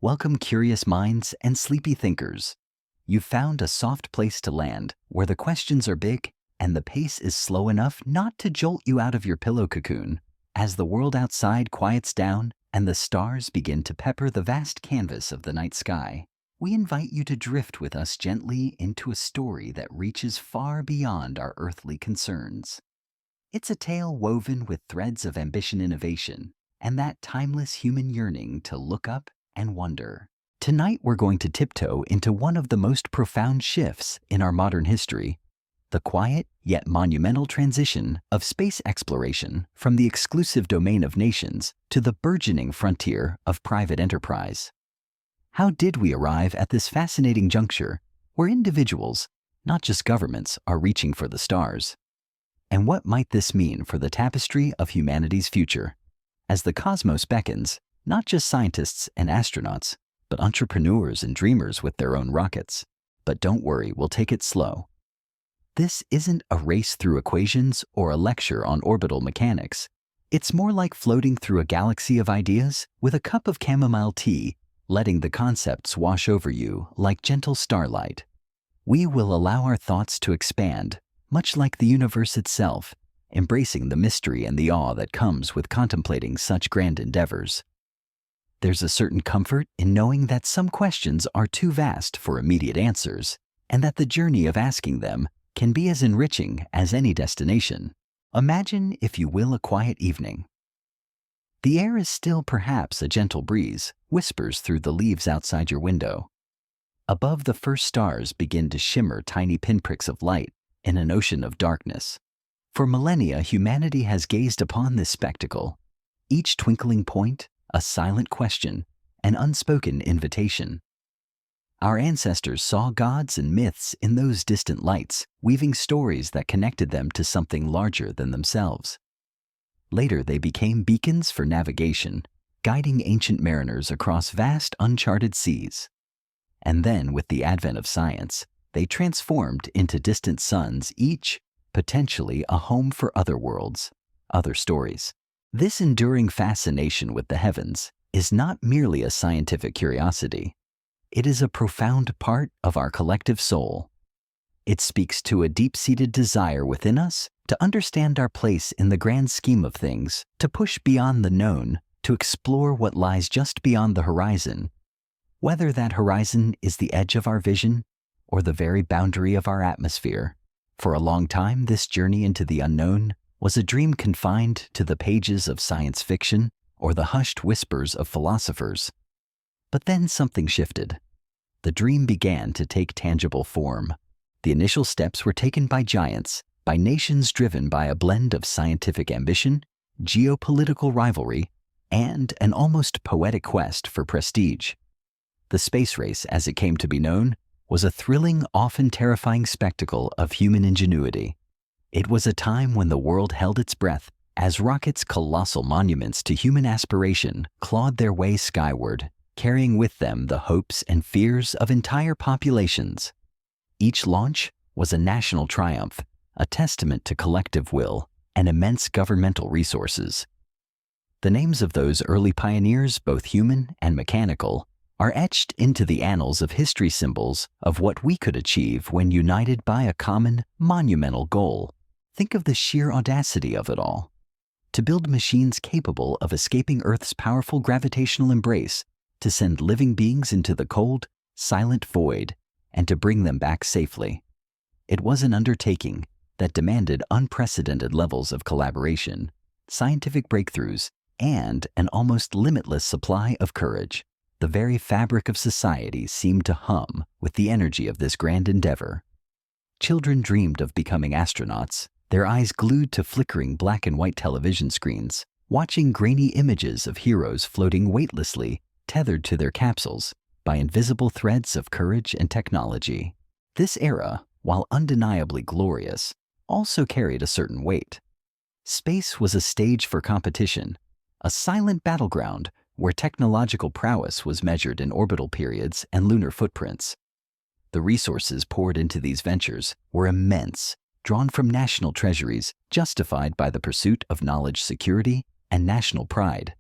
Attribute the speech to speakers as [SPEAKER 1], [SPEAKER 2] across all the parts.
[SPEAKER 1] Welcome, curious minds and sleepy thinkers. You've found a soft place to land where the questions are big and the pace is slow enough not to jolt you out of your pillow cocoon. As the world outside quiets down and the stars begin to pepper the vast canvas of the night sky, we invite you to drift with us gently into a story that reaches far beyond our earthly concerns. It's a tale woven with threads of ambition, innovation, and that timeless human yearning to look up and wonder. Tonight we're going to tiptoe into one of the most profound shifts in our modern history, the quiet yet monumental transition of space exploration from the exclusive domain of nations to the burgeoning frontier of private enterprise. How did we arrive at this fascinating juncture where individuals, not just governments, are reaching for the stars? And what might this mean for the tapestry of humanity's future? As the cosmos beckons, not just scientists and astronauts, but entrepreneurs and dreamers with their own rockets. But don't worry, we'll take it slow. This isn't a race through equations or a lecture on orbital mechanics. It's more like floating through a galaxy of ideas with a cup of chamomile tea, letting the concepts wash over you like gentle starlight. We will allow our thoughts to expand, much like the universe itself, embracing the mystery and the awe that comes with contemplating such grand endeavors. There's a certain comfort in knowing that some questions are too vast for immediate answers, and that the journey of asking them can be as enriching as any destination. Imagine, if you will, a quiet evening. The air is still, perhaps a gentle breeze whispers through the leaves outside your window. Above, the first stars begin to shimmer, tiny pinpricks of light in an ocean of darkness. For millennia, humanity has gazed upon this spectacle, each twinkling point a silent question, an unspoken invitation. Our ancestors saw gods and myths in those distant lights, weaving stories that connected them to something larger than themselves. Later, they became beacons for navigation, guiding ancient mariners across vast uncharted seas. And then, with the advent of science, they transformed into distant suns, each potentially a home for other worlds, other stories. This enduring fascination with the heavens is not merely a scientific curiosity. It is a profound part of our collective soul. It speaks to a deep-seated desire within us to understand our place in the grand scheme of things, to push beyond the known, to explore what lies just beyond the horizon. Whether that horizon is the edge of our vision or the very boundary of our atmosphere. For a long time, this journey into the unknown was a dream confined to the pages of science fiction or the hushed whispers of philosophers. But then something shifted. The dream began to take tangible form. The initial steps were taken by giants, by nations driven by a blend of scientific ambition, geopolitical rivalry, and an almost poetic quest for prestige. The space race, as it came to be known, was a thrilling, often terrifying spectacle of human ingenuity. It was a time when the world held its breath as rockets, colossal monuments to human aspiration, clawed their way skyward, carrying with them the hopes and fears of entire populations. Each launch was a national triumph, a testament to collective will and immense governmental resources. The names of those early pioneers, both human and mechanical, are etched into the annals of history, symbols of what we could achieve when united by a common, monumental goal. Think of the sheer audacity of it all. To build machines capable of escaping Earth's powerful gravitational embrace, to send living beings into the cold, silent void, and to bring them back safely. It was an undertaking that demanded unprecedented levels of collaboration, scientific breakthroughs, and an almost limitless supply of courage. The very fabric of society seemed to hum with the energy of this grand endeavor. Children dreamed of becoming astronauts, their eyes glued to flickering black and white television screens, watching grainy images of heroes floating weightlessly, tethered to their capsules by invisible threads of courage and technology. This era, while undeniably glorious, also carried a certain weight. Space was a stage for competition, a silent battleground where technological prowess was measured in orbital periods and lunar footprints. The resources poured into these ventures were immense, drawn from national treasuries, justified by the pursuit of knowledge security and national pride.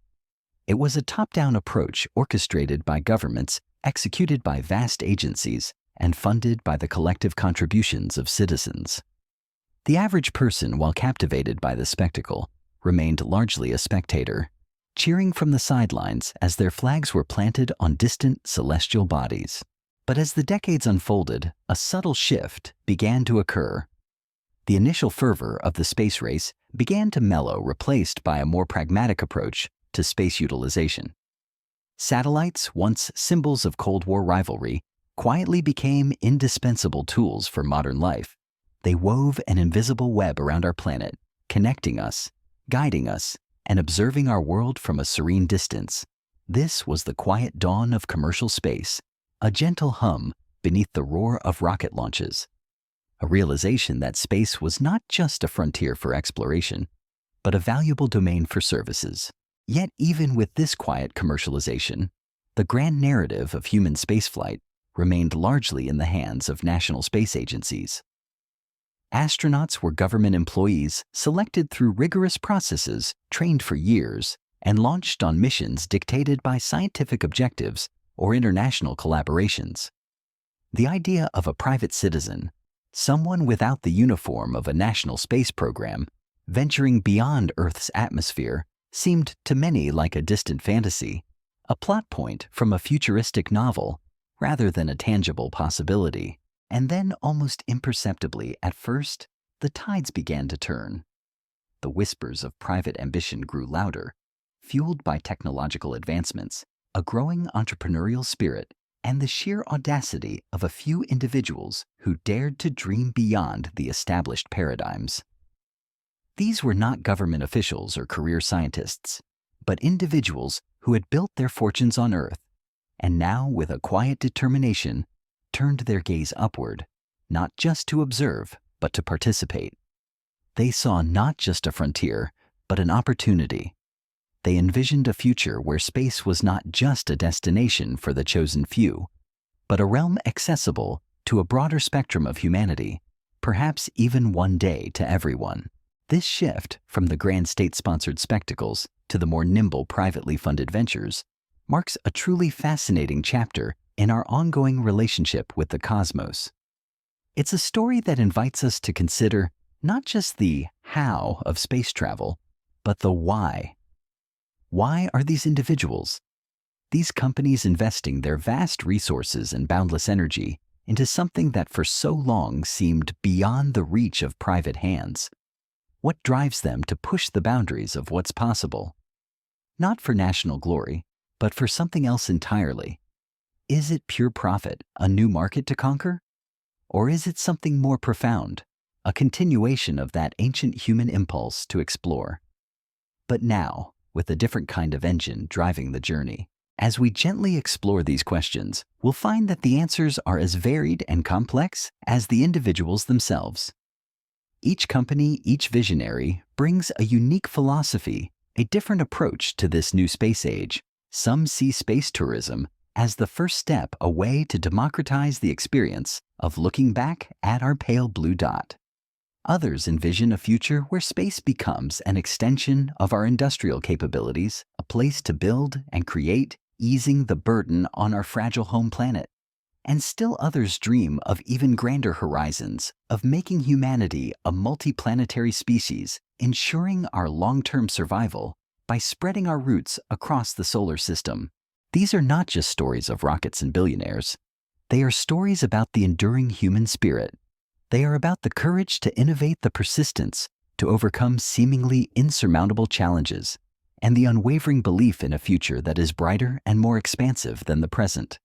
[SPEAKER 1] It was a top-down approach orchestrated by governments, executed by vast agencies, and funded by the collective contributions of citizens. The average person, while captivated by the spectacle, remained largely a spectator, cheering from the sidelines as their flags were planted on distant celestial bodies. But as the decades unfolded, a subtle shift began to occur. The initial fervor of the space race began to mellow, replaced by a more pragmatic approach to space utilization. Satellites, once symbols of Cold War rivalry, quietly became indispensable tools for modern life. They wove an invisible web around our planet, connecting us, guiding us, and observing our world from a serene distance. This was the quiet dawn of commercial space, a gentle hum beneath the roar of rocket launches. A realization that space was not just a frontier for exploration, but a valuable domain for services. Yet even with this quiet commercialization, the grand narrative of human spaceflight remained largely in the hands of national space agencies. Astronauts were government employees selected through rigorous processes, trained for years, and launched on missions dictated by scientific objectives or international collaborations. The idea of a private citizen, someone without the uniform of a national space program, venturing beyond Earth's atmosphere, seemed to many like a distant fantasy, a plot point from a futuristic novel rather than a tangible possibility. And then, almost imperceptibly at first, the tides began to turn. The whispers of private ambition grew louder, fueled by technological advancements, a growing entrepreneurial spirit, and the sheer audacity of a few individuals who dared to dream beyond the established paradigms. These were not government officials or career scientists, but individuals who had built their fortunes on Earth, and now, with a quiet determination, turned their gaze upward, not just to observe, but to participate. They saw not just a frontier, but an opportunity. They envisioned a future where space was not just a destination for the chosen few, but a realm accessible to a broader spectrum of humanity, perhaps even one day to everyone. This shift from the grand state-sponsored spectacles to the more nimble privately funded ventures marks a truly fascinating chapter in our ongoing relationship with the cosmos. It's a story that invites us to consider not just the how of space travel, but the why. Why are these individuals, these companies investing their vast resources and boundless energy into something that for so long seemed beyond the reach of private hands? What drives them to push the boundaries of what's possible? Not for national glory, but for something else entirely. Is it pure profit, a new market to conquer? Or is it something more profound, a continuation of that ancient human impulse to explore? But now, with a different kind of engine driving the journey, as we gently explore these questions, we'll find that the answers are as varied and complex as the individuals themselves. Each company, each visionary, brings a unique philosophy, a different approach to this new space age. Some see space tourism as the first step, a way to democratize the experience of looking back at our pale blue dot. Others envision a future where space becomes an extension of our industrial capabilities, a place to build and create, easing the burden on our fragile home planet. And still others dream of even grander horizons, of making humanity a multi-planetary species, ensuring our long-term survival by spreading our roots across the solar system. These are not just stories of rockets and billionaires. They are stories about the enduring human spirit. They are about the courage to innovate, the persistence to overcome seemingly insurmountable challenges, and the unwavering belief in a future that is brighter and more expansive than the present.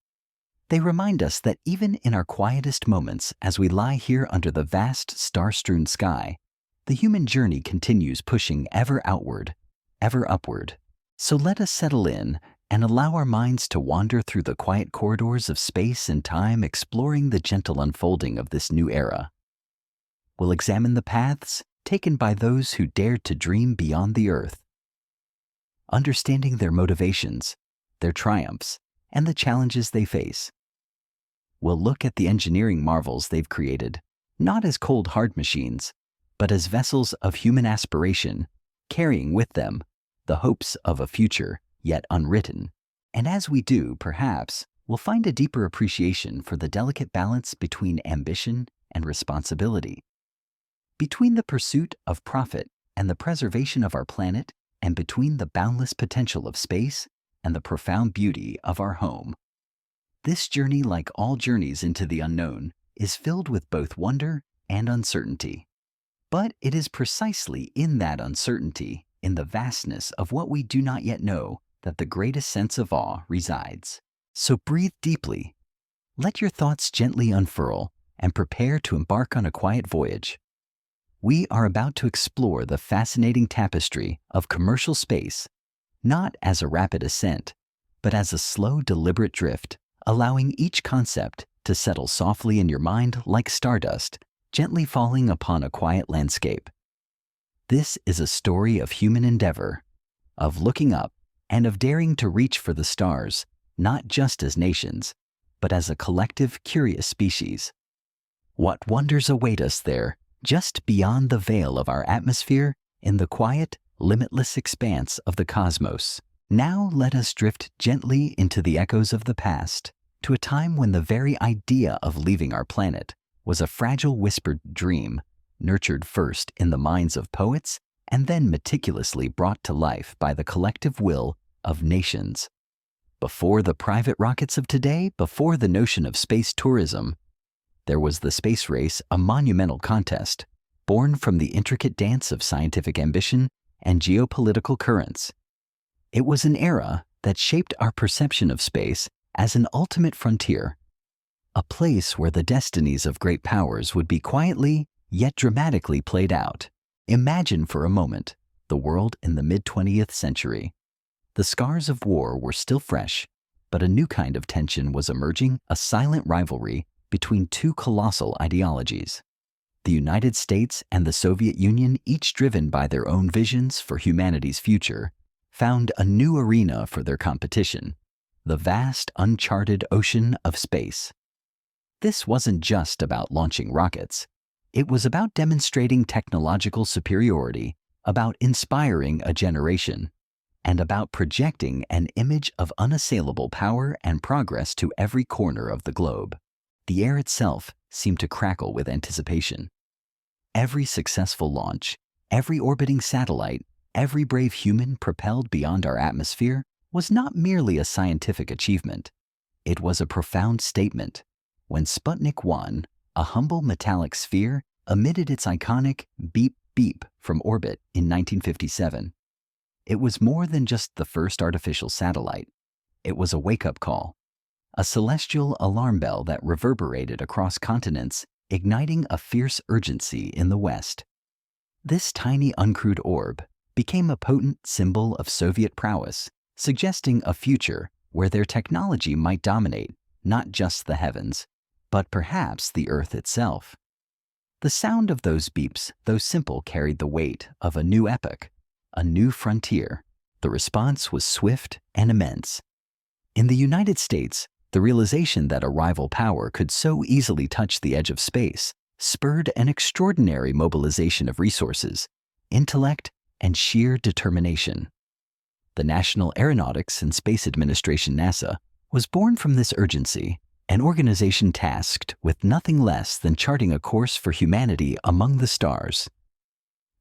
[SPEAKER 1] They remind us that even in our quietest moments, as we lie here under the vast star-strewn sky, the human journey continues, pushing ever outward, ever upward. So let us settle in and allow our minds to wander through the quiet corridors of space and time, exploring the gentle unfolding of this new era. We'll examine the paths taken by those who dared to dream beyond the Earth, understanding their motivations, their triumphs, and the challenges they face. We'll look at the engineering marvels they've created, not as cold hard machines, but as vessels of human aspiration, carrying with them the hopes of a future yet unwritten. And as we do, perhaps, we'll find a deeper appreciation for the delicate balance between ambition and responsibility, between the pursuit of profit and the preservation of our planet, and between the boundless potential of space and the profound beauty of our home. This journey, like all journeys into the unknown, is filled with both wonder and uncertainty. But it is precisely in that uncertainty, in the vastness of what we do not yet know, that the greatest sense of awe resides. So breathe deeply, let your thoughts gently unfurl, and prepare to embark on a quiet voyage. We are about to explore the fascinating tapestry of commercial space, not as a rapid ascent, but as a slow, deliberate drift, allowing each concept to settle softly in your mind like stardust, gently falling upon a quiet landscape. This is a story of human endeavor, of looking up, and of daring to reach for the stars, not just as nations, but as a collective, curious species. What wonders await us there, just beyond the veil of our atmosphere, in the quiet, limitless expanse of the cosmos? Now let us drift gently into the echoes of the past, to a time when the very idea of leaving our planet was a fragile whispered dream, nurtured first in the minds of poets and then meticulously brought to life by the collective will of nations. Before the private rockets of today, before the notion of space tourism, there was the space race, a monumental contest, born from the intricate dance of scientific ambition and geopolitical currents. It was an era that shaped our perception of space as an ultimate frontier, a place where the destinies of great powers would be quietly, yet dramatically played out. Imagine for a moment the world in the mid-20th century. The scars of war were still fresh, but a new kind of tension was emerging, a silent rivalry between two colossal ideologies. The United States and the Soviet Union, each driven by their own visions for humanity's future, found a new arena for their competition: the vast, uncharted ocean of space. This wasn't just about launching rockets. It was about demonstrating technological superiority, about inspiring a generation, and about projecting an image of unassailable power and progress to every corner of the globe. The air itself seemed to crackle with anticipation. Every successful launch, every orbiting satellite, every brave human propelled beyond our atmosphere was not merely a scientific achievement. It was a profound statement. When Sputnik 1, a humble metallic sphere, emitted its iconic beep-beep from orbit in 1957, it was more than just the first artificial satellite. It was a wake-up call, a celestial alarm bell that reverberated across continents, igniting a fierce urgency in the West. This tiny uncrewed orb became a potent symbol of Soviet prowess, suggesting a future where their technology might dominate not just the heavens, but perhaps the Earth itself. The sound of those beeps, though simple, carried the weight of a new epoch, a new frontier. The response was swift and immense. In the United States, the realization that a rival power could so easily touch the edge of space spurred an extraordinary mobilization of resources, intellect, and sheer determination. The National Aeronautics and Space Administration, NASA, was born from this urgency, an organization tasked with nothing less than charting a course for humanity among the stars.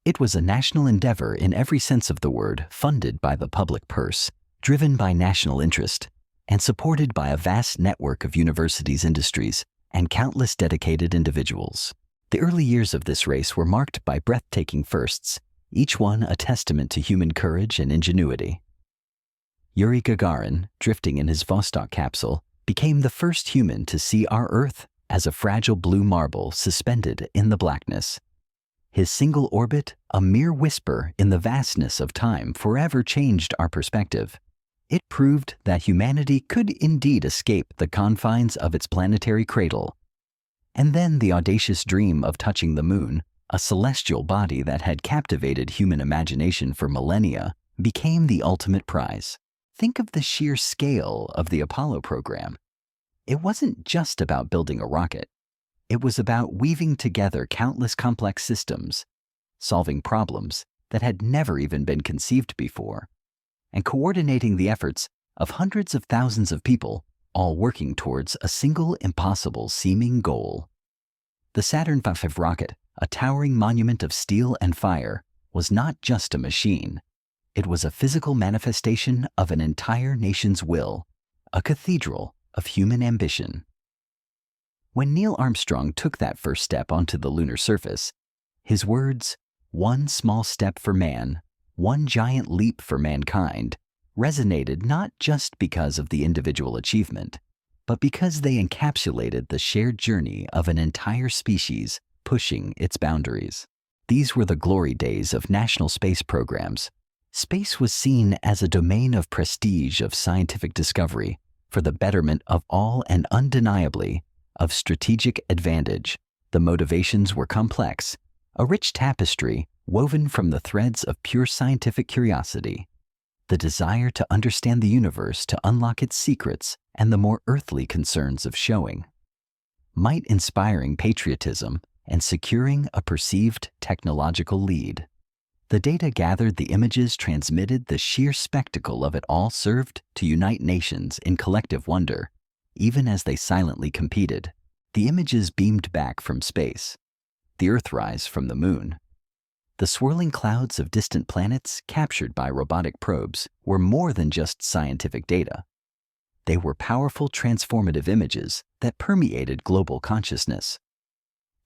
[SPEAKER 1] It was a national endeavor in every sense of the word, funded by the public purse, driven by national interest, and supported by a vast network of universities, industries, and countless dedicated individuals. The early years of this race were marked by breathtaking firsts, each one a testament to human courage and ingenuity. Yuri Gagarin, drifting in his Vostok capsule, became the first human to see our Earth as a fragile blue marble suspended in the blackness. His single orbit, a mere whisper in the vastness of time, forever changed our perspective. It proved that humanity could indeed escape the confines of its planetary cradle. And then the audacious dream of touching the moon, a celestial body that had captivated human imagination for millennia, became the ultimate prize. Think of the sheer scale of the Apollo program. It wasn't just about building a rocket. It was about weaving together countless complex systems, solving problems that had never even been conceived before. and coordinating the efforts of hundreds of thousands of people, all working towards a single impossible-seeming goal. The Saturn V rocket, a towering monument of steel and fire, was not just a machine. It was a physical manifestation of an entire nation's will, a cathedral of human ambition. When Neil Armstrong took that first step onto the lunar surface, his words, "One small step for man, one giant leap for mankind," resonated not just because of the individual achievement, but because they encapsulated the shared journey of an entire species pushing its boundaries. These were the glory days of national space programs. Space was seen as a domain of prestige, of scientific discovery, for the betterment of all, and undeniably of strategic advantage. The motivations were complex, a rich tapestry woven from the threads of pure scientific curiosity, the desire to understand the universe, to unlock its secrets, and the more earthly concerns of showing, might inspiring patriotism and securing a perceived technological lead. The data gathered, the images transmitted, the sheer spectacle of it all served to unite nations in collective wonder, even as they silently competed. The images beamed back from space, the Earthrise from the moon. The swirling clouds of distant planets captured by robotic probes were more than just scientific data. They were powerful transformative images that permeated global consciousness.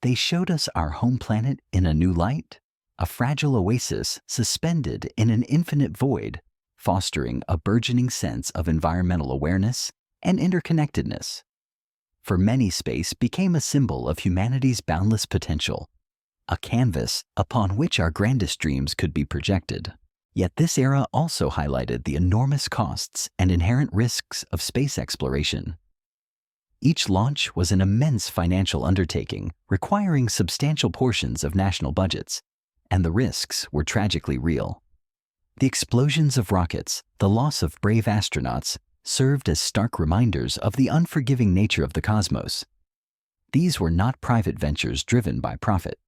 [SPEAKER 1] They showed us our home planet in a new light, a fragile oasis suspended in an infinite void, fostering a burgeoning sense of environmental awareness and interconnectedness. For many, space became a symbol of humanity's boundless potential, a canvas upon which our grandest dreams could be projected. Yet this era also highlighted the enormous costs and inherent risks of space exploration. Each launch was an immense financial undertaking, requiring substantial portions of national budgets, and the risks were tragically real. The explosions of rockets, the loss of brave astronauts, served as stark reminders of the unforgiving nature of the cosmos. These were not private ventures driven by profit.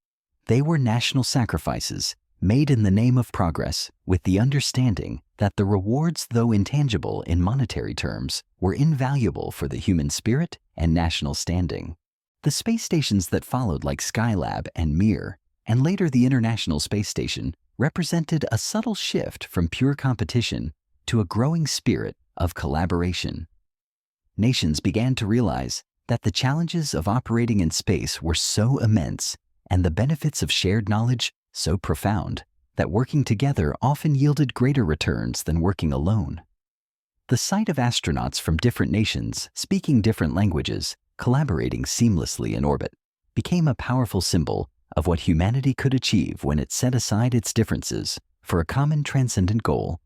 [SPEAKER 1] They were national sacrifices made in the name of progress, with the understanding that the rewards, though intangible in monetary terms, were invaluable for the human spirit and national standing. The space stations that followed, like Skylab and Mir, and later the International Space Station, represented a subtle shift from pure competition to a growing spirit of collaboration. Nations began to realize that the challenges of operating in space were so immense, and the benefits of shared knowledge so profound, that working together often yielded greater returns than working alone. The sight of astronauts from different nations, speaking different languages, collaborating seamlessly in orbit, became a powerful symbol of what humanity could achieve when it set aside its differences for a common transcendent goal.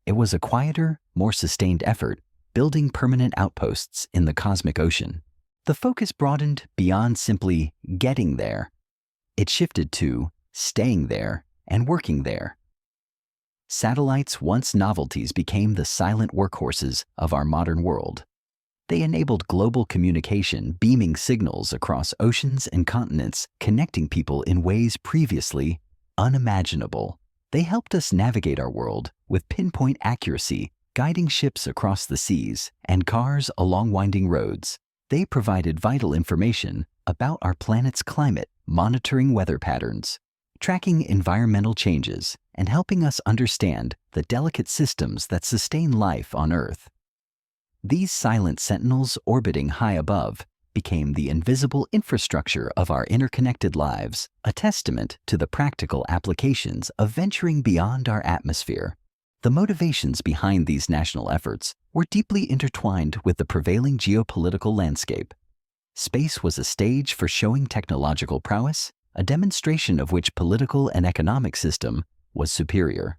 [SPEAKER 1] It was a quieter, more sustained effort, building permanent outposts in the cosmic ocean. The focus broadened beyond simply getting there. It shifted to staying there and working there. Satellites, once novelties, became the silent workhorses of our modern world. They enabled global communication, beaming signals across oceans and continents, connecting people in ways previously unimaginable. They helped us navigate our world with pinpoint accuracy, guiding ships across the seas and cars along winding roads. They provided vital information about our planet's climate, monitoring weather patterns, tracking environmental changes, and helping us understand the delicate systems that sustain life on Earth. These silent sentinels orbiting high above became the invisible infrastructure of our interconnected lives, a testament to the practical applications of venturing beyond our atmosphere. The motivations behind these national efforts were deeply intertwined with the prevailing geopolitical landscape. Space was a stage for showing technological prowess, a demonstration of which political and economic system was superior.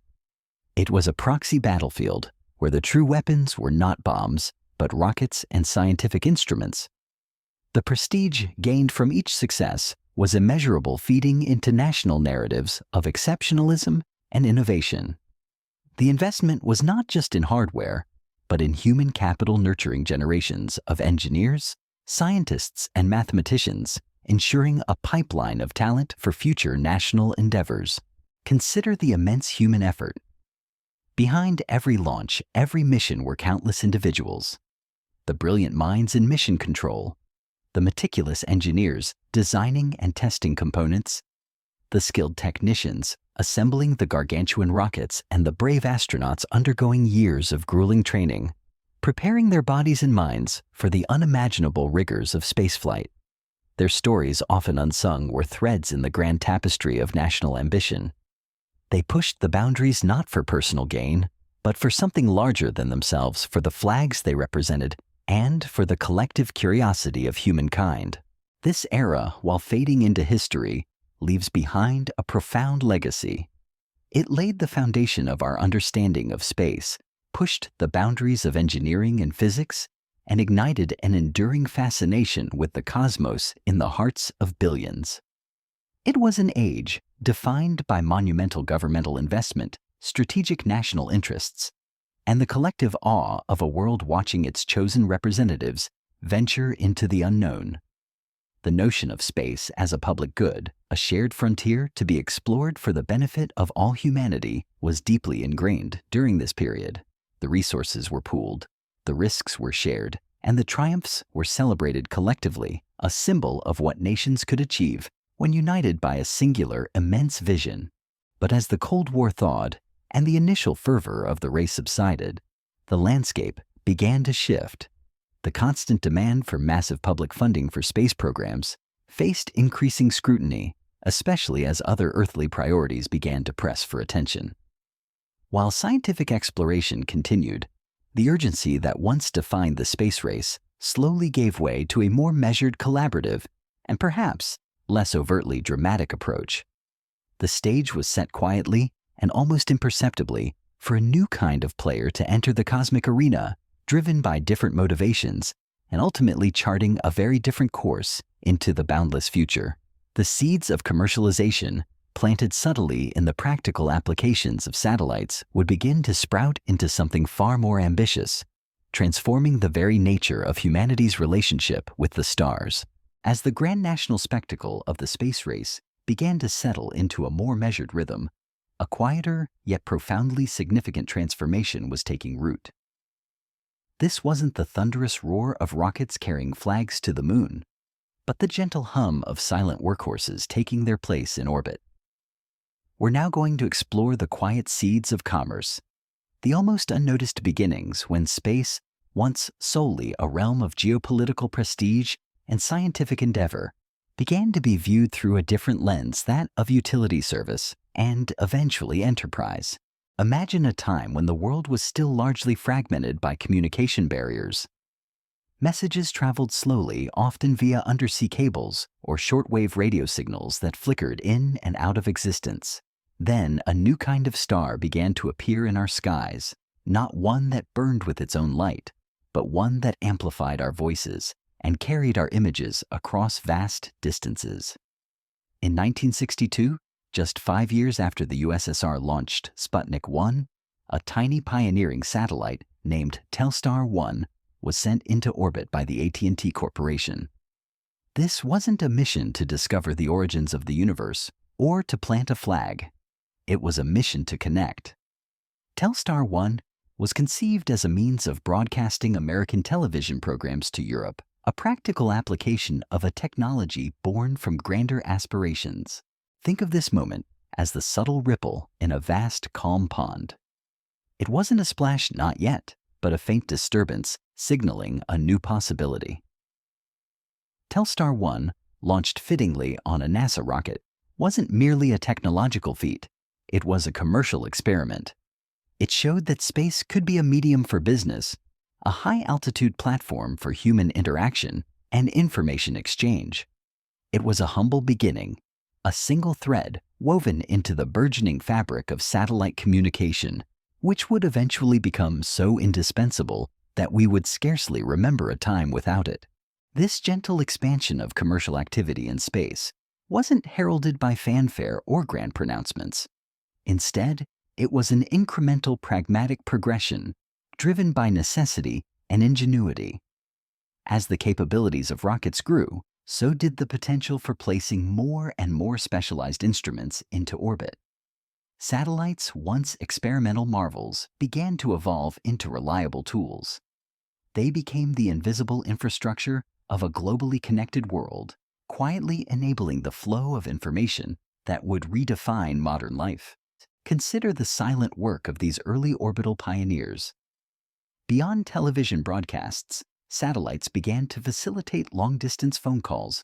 [SPEAKER 1] It was a proxy battlefield where the true weapons were not bombs, but rockets and scientific instruments. The prestige gained from each success was immeasurable, feeding into national narratives of exceptionalism and innovation. The investment was not just in hardware, but in human capital, nurturing generations of engineers, scientists, and mathematicians, ensuring a pipeline of talent for future national endeavors. Consider the immense human effort. Behind every launch, every mission were countless individuals. The brilliant minds in mission control, the meticulous engineers designing and testing components, the skilled technicians assembling the gargantuan rockets, and the brave astronauts undergoing years of grueling training, preparing their bodies and minds for the unimaginable rigors of spaceflight. Their stories, often unsung, were threads in the grand tapestry of national ambition. They pushed the boundaries not for personal gain, but for something larger than themselves, for the flags they represented, and for the collective curiosity of humankind. This era, while fading into history, leaves behind a profound legacy. It laid the foundation of our understanding of space, pushed the boundaries of engineering and physics, and ignited an enduring fascination with the cosmos in the hearts of billions. It was an age defined by monumental governmental investment, strategic national interests, and the collective awe of a world watching its chosen representatives venture into the unknown. The notion of space as a public good, a shared frontier to be explored for the benefit of all humanity, was deeply ingrained during this period. The resources were pooled, the risks were shared, and the triumphs were celebrated collectively, a symbol of what nations could achieve when united by a singular, immense vision. But as the Cold War thawed and the initial fervor of the race subsided, the landscape began to shift. The constant demand for massive public funding for space programs faced increasing scrutiny, especially as other earthly priorities began to press for attention. While scientific exploration continued, the urgency that once defined the space race slowly gave way to a more measured, collaborative, and perhaps less overtly dramatic approach. The stage was set quietly and almost imperceptibly for a new kind of player to enter the cosmic arena, driven by different motivations and ultimately charting a very different course into the boundless future. The seeds of commercialization, planted subtly in the practical applications of satellites, would begin to sprout into something far more ambitious, transforming the very nature of humanity's relationship with the stars. As the grand national spectacle of the space race began to settle into a more measured rhythm, a quieter yet profoundly significant transformation was taking root. This wasn't the thunderous roar of rockets carrying flags to the moon, but the gentle hum of silent workhorses taking their place in orbit. We're now going to explore the quiet seeds of commerce, the almost unnoticed beginnings when space, once solely a realm of geopolitical prestige and scientific endeavor, began to be viewed through a different lens, that of utility service and eventually enterprise. Imagine a time when the world was still largely fragmented by communication barriers. Messages traveled slowly, often via undersea cables or shortwave radio signals that flickered in and out of existence. Then a new kind of star began to appear in our skies, not one that burned with its own light, but one that amplified our voices and carried our images across vast distances. In 1962, just 5 years after the USSR launched Sputnik 1, a tiny pioneering satellite named Telstar 1 was sent into orbit by the AT&T Corporation. This wasn't a mission to discover the origins of the universe or to plant a flag. It was a mission to connect. Telstar 1 was conceived as a means of broadcasting American television programs to Europe, a practical application of a technology born from grander aspirations. Think of this moment as the subtle ripple in a vast, calm pond. It wasn't a splash, not yet, but a faint disturbance signaling a new possibility. Telstar 1, launched fittingly on a NASA rocket, wasn't merely a technological feat. It was a commercial experiment. It showed that space could be a medium for business, a high-altitude platform for human interaction and information exchange. It was a humble beginning, a single thread woven into the burgeoning fabric of satellite communication, which would eventually become so indispensable that we would scarcely remember a time without it. This gentle expansion of commercial activity in space wasn't heralded by fanfare or grand pronouncements. Instead, it was an incremental pragmatic progression driven by necessity and ingenuity. As the capabilities of rockets grew, so did the potential for placing more and more specialized instruments into orbit. Satellites, once experimental marvels, began to evolve into reliable tools. They became the invisible infrastructure of a globally connected world, quietly enabling the flow of information that would redefine modern life. Consider the silent work of these early orbital pioneers. Beyond television broadcasts, satellites began to facilitate long-distance phone calls,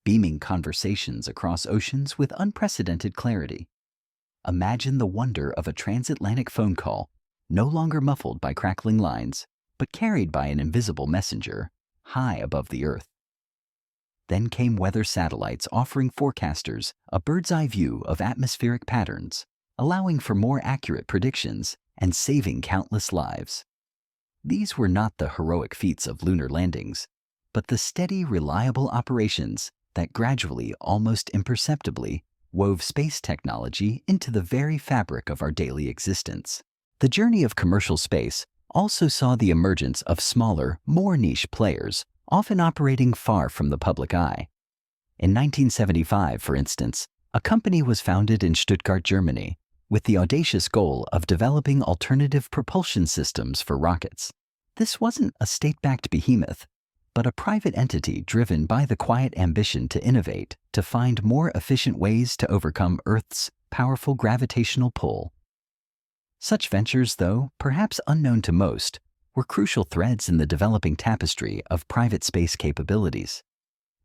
[SPEAKER 1] beaming conversations across oceans with unprecedented clarity. Imagine the wonder of a transatlantic phone call, no longer muffled by crackling lines, but carried by an invisible messenger, high above the Earth. Then came weather satellites offering forecasters a bird's-eye view of atmospheric patterns, allowing for more accurate predictions and saving countless lives. These were not the heroic feats of lunar landings, but the steady, reliable operations that gradually, almost imperceptibly, wove space technology into the very fabric of our daily existence. The journey of commercial space also saw the emergence of smaller, more niche players, often operating far from the public eye. In 1975, for instance, a company was founded in Stuttgart, Germany, with the audacious goal of developing alternative propulsion systems for rockets. This wasn't a state-backed behemoth, but a private entity driven by the quiet ambition to innovate, to find more efficient ways to overcome Earth's powerful gravitational pull. Such ventures, though perhaps unknown to most, were crucial threads in the developing tapestry of private space capabilities.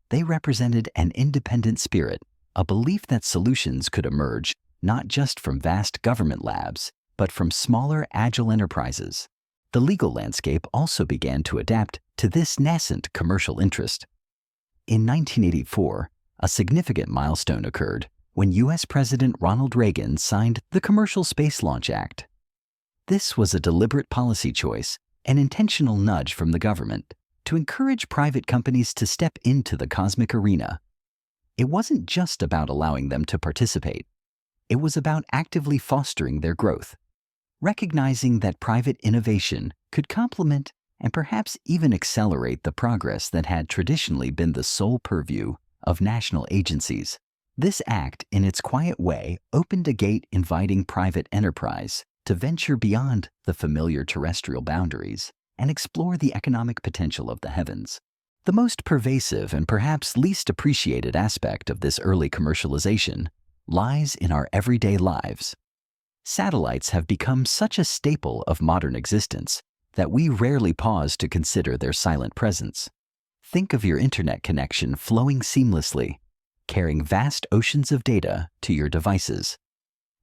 [SPEAKER 1] They represented an independent spirit, a belief that solutions could emerge not just from vast government labs, but from smaller, agile enterprises. The legal landscape also began to adapt to this nascent commercial interest. In 1984, a significant milestone occurred when U.S. President Ronald Reagan signed the Commercial Space Launch Act. This was a deliberate policy choice, an intentional nudge from the government to encourage private companies to step into the cosmic arena. It wasn't just about allowing them to participate. It was about actively fostering their growth, recognizing that private innovation could complement and perhaps even accelerate the progress that had traditionally been the sole purview of national agencies. This act, in its quiet way, opened a gate inviting private enterprise to venture beyond the familiar terrestrial boundaries and explore the economic potential of the heavens. The most pervasive and perhaps least appreciated aspect of this early commercialization lies in our everyday lives. Satellites have become such a staple of modern existence that we rarely pause to consider their silent presence. Think of your internet connection flowing seamlessly, carrying vast oceans of data to your devices.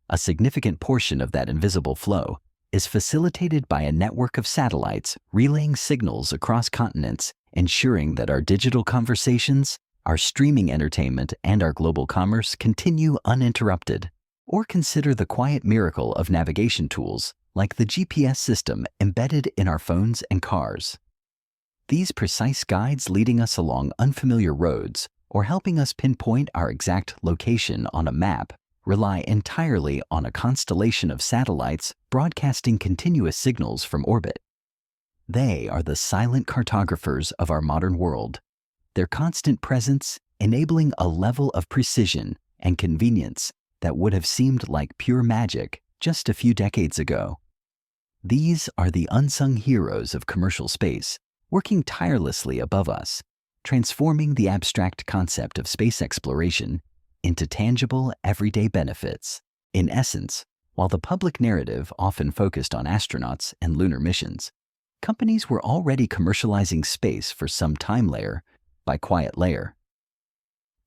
[SPEAKER 1] A significant portion of that invisible flow is facilitated by a network of satellites relaying signals across continents, ensuring that our digital conversations, our streaming entertainment, and our global commerce continue uninterrupted. Or consider the quiet miracle of navigation tools like the GPS system embedded in our phones and cars. These precise guides leading us along unfamiliar roads or helping us pinpoint our exact location on a map rely entirely on a constellation of satellites broadcasting continuous signals from orbit. They are the silent cartographers of our modern world, their constant presence enabling a level of precision and convenience that would have seemed like pure magic just a few decades ago. These are the unsung heroes of commercial space, working tirelessly above us, transforming the abstract concept of space exploration into tangible, everyday benefits. In essence, while the public narrative often focused on astronauts and lunar missions, companies were already commercializing space for some time layer by quiet layer.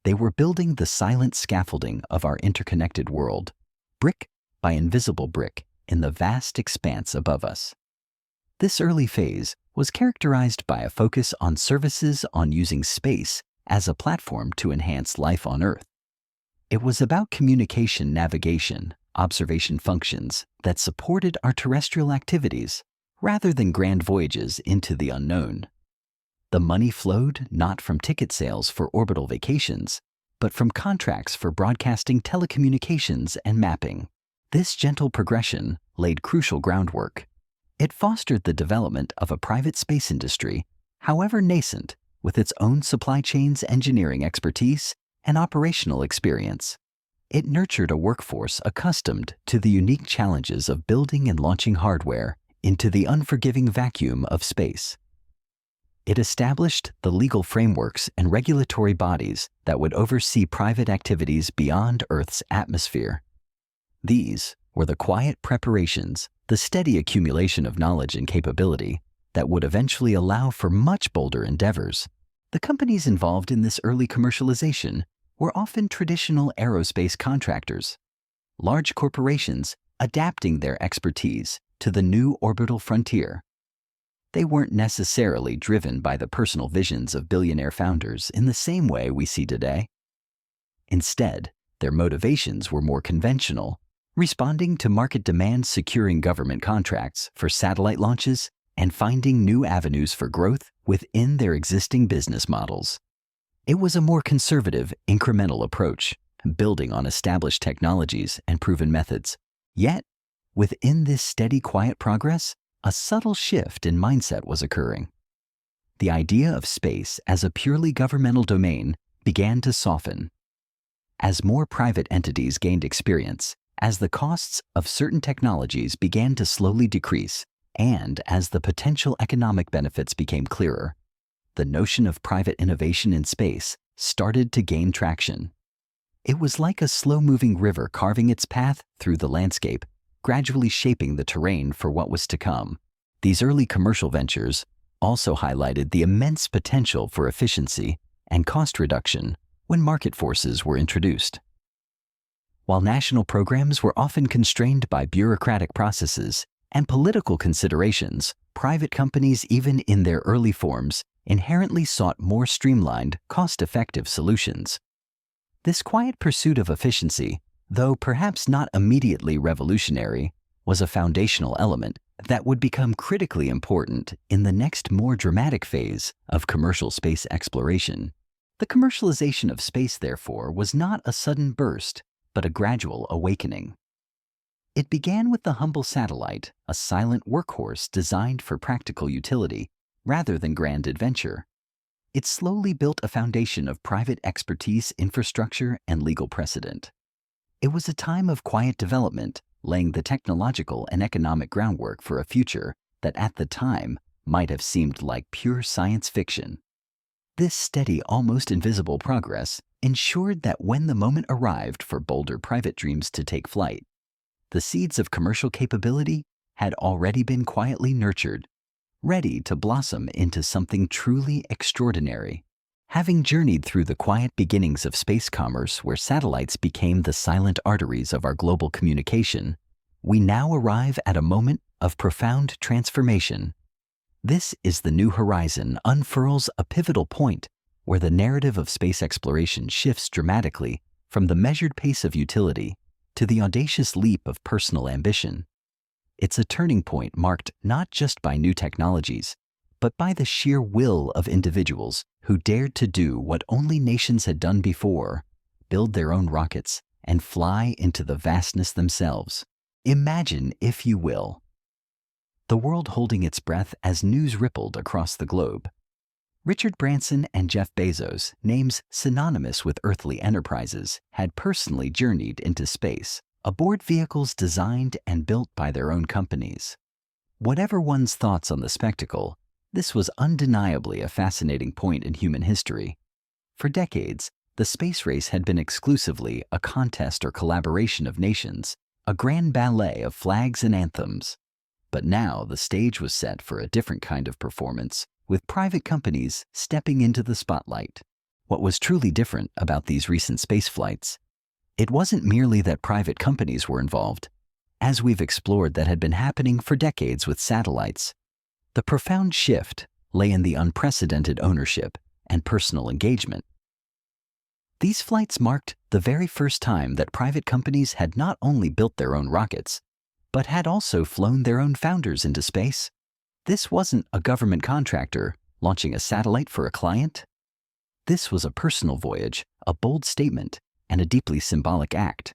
[SPEAKER 1] They were building the silent scaffolding of our interconnected world, brick by invisible brick, in the vast expanse above us. This early phase was characterized by a focus on services on using space as a platform to enhance life on Earth. It was about communication, navigation, observation functions that supported our terrestrial activities rather than grand voyages into the unknown. The money flowed not from ticket sales for orbital vacations, but from contracts for broadcasting telecommunications and mapping. This gentle progression laid crucial groundwork. It fostered the development of a private space industry, however nascent, with its own supply chains, engineering expertise, and operational experience. It nurtured a workforce accustomed to the unique challenges of building and launching hardware into the unforgiving vacuum of space. It established the legal frameworks and regulatory bodies that would oversee private activities beyond Earth's atmosphere. These were the quiet preparations, the steady accumulation of knowledge and capability that would eventually allow for much bolder endeavors. The companies involved in this early commercialization were often traditional aerospace contractors, large corporations adapting their expertise to the new orbital frontier. They weren't necessarily driven by the personal visions of billionaire founders in the same way we see today. Instead, their motivations were more conventional, responding to market demands, securing government contracts for satellite launches, and finding new avenues for growth within their existing business models. It was a more conservative, incremental approach, building on established technologies and proven methods. Yet, within this steady, quiet progress, a subtle shift in mindset was occurring. The idea of space as a purely governmental domain began to soften. As more private entities gained experience, as the costs of certain technologies began to slowly decrease, and as the potential economic benefits became clearer, the notion of private innovation in space started to gain traction. It was like a slow-moving river carving its path through the landscape, gradually shaping the terrain for what was to come. These early commercial ventures also highlighted the immense potential for efficiency and cost reduction when market forces were introduced. While national programs were often constrained by bureaucratic processes and political considerations, private companies, even in their early forms, inherently sought more streamlined, cost-effective solutions. This quiet pursuit of efficiency, though perhaps not immediately revolutionary, was a foundational element that would become critically important in the next more dramatic phase of commercial space exploration. The commercialization of space, therefore, was not a sudden burst, but a gradual awakening. It began with the humble satellite, a silent workhorse designed for practical utility rather than grand adventure. It slowly built a foundation of private expertise, infrastructure, and legal precedent. It was a time of quiet development, laying the technological and economic groundwork for a future that at the time might have seemed like pure science fiction. This steady, almost invisible progress ensured that when the moment arrived for bolder private dreams to take flight, the seeds of commercial capability had already been quietly nurtured, ready to blossom into something truly extraordinary. Having journeyed through the quiet beginnings of space commerce where satellites became the silent arteries of our global communication, we now arrive at a moment of profound transformation. This is the new horizon unfurls a pivotal point where the narrative of space exploration shifts dramatically from the measured pace of utility to the audacious leap of personal ambition. It's a turning point marked not just by new technologies, but by the sheer will of individuals who dared to do what only nations had done before, build their own rockets and fly into the vastness themselves. Imagine, if you will, the world holding its breath as news rippled across the globe. Richard Branson and Jeff Bezos, names synonymous with earthly enterprises, had personally journeyed into space, aboard vehicles designed and built by their own companies. Whatever one's thoughts on the spectacle, this was undeniably a fascinating point in human history. For decades, the space race had been exclusively a contest or collaboration of nations, a grand ballet of flags and anthems. But now the stage was set for a different kind of performance, with private companies stepping into the spotlight. What was truly different about these recent space flights? It wasn't merely that private companies were involved. As we've explored, that had been happening for decades with satellites. The profound shift lay in the unprecedented ownership and personal engagement. These flights marked the very first time that private companies had not only built their own rockets, but had also flown their own founders into space. This wasn't a government contractor launching a satellite for a client. This was a personal voyage, a bold statement, and a deeply symbolic act.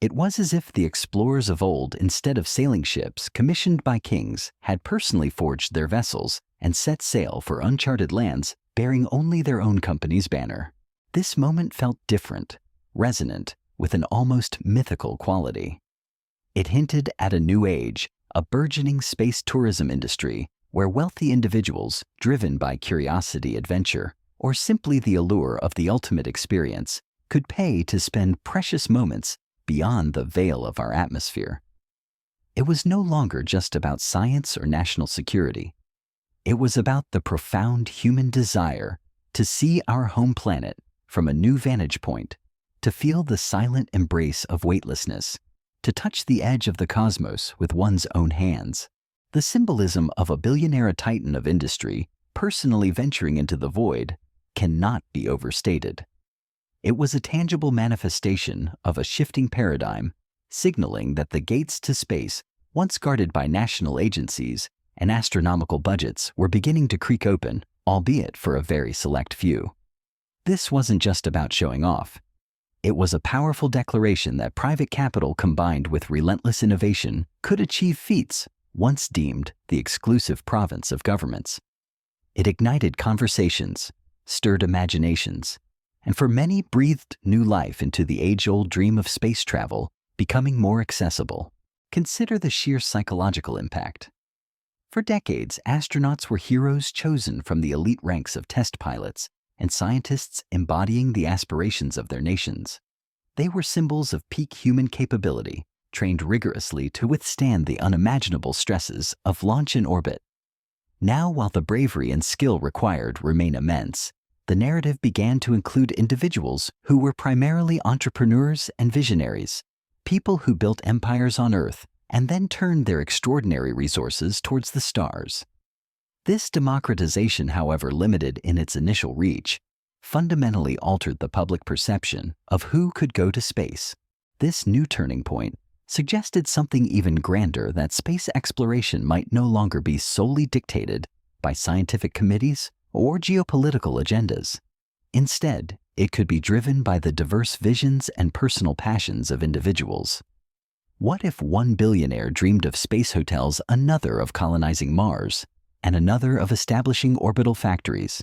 [SPEAKER 1] It was as if the explorers of old, instead of sailing ships commissioned by kings, had personally forged their vessels and set sail for uncharted lands bearing only their own company's banner. This moment felt different, resonant, with an almost mythical quality. It hinted at a new age, a burgeoning space tourism industry where wealthy individuals, driven by curiosity, adventure, or simply the allure of the ultimate experience, could pay to spend precious moments beyond the veil of our atmosphere. It was no longer just about science or national security. It was about the profound human desire to see our home planet from a new vantage point, to feel the silent embrace of weightlessness, to touch the edge of the cosmos with one's own hands. The symbolism of a billionaire titan of industry personally venturing into the void cannot be overstated. It was a tangible manifestation of a shifting paradigm, signaling that the gates to space, once guarded by national agencies and astronomical budgets, were beginning to creak open, albeit for a very select few. This wasn't just about showing off. It was a powerful declaration that private capital combined with relentless innovation could achieve feats once deemed the exclusive province of governments. It ignited conversations, stirred imaginations, and for many breathed new life into the age-old dream of space travel becoming more accessible. Consider the sheer psychological impact. For decades, astronauts were heroes chosen from the elite ranks of test pilots and scientists embodying the aspirations of their nations. They were symbols of peak human capability, trained rigorously to withstand the unimaginable stresses of launch and orbit. Now, while the bravery and skill required remain immense, the narrative began to include individuals who were primarily entrepreneurs and visionaries, people who built empires on Earth and then turned their extraordinary resources towards the stars. This democratization, however limited in its initial reach, fundamentally altered the public perception of who could go to space. This new turning point suggested something even grander, that space exploration might no longer be solely dictated by scientific committees or geopolitical agendas. Instead, it could be driven by the diverse visions and personal passions of individuals. What if one billionaire dreamed of space hotels, another of colonizing Mars, and another of establishing orbital factories?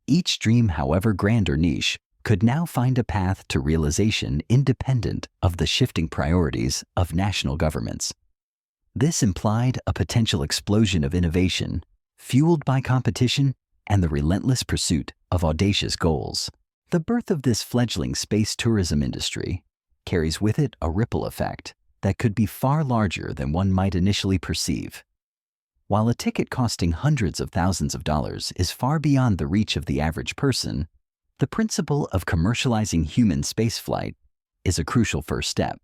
[SPEAKER 1] Each dream, however grand or niche, could now find a path to realization independent of the shifting priorities of national governments. This implied a potential explosion of innovation, fueled by competition and the relentless pursuit of audacious goals. The birth of this fledgling space tourism industry carries with it a ripple effect that could be far larger than one might initially perceive. While a ticket costing hundreds of thousands of dollars is far beyond the reach of the average person, the principle of commercializing human spaceflight is a crucial first step.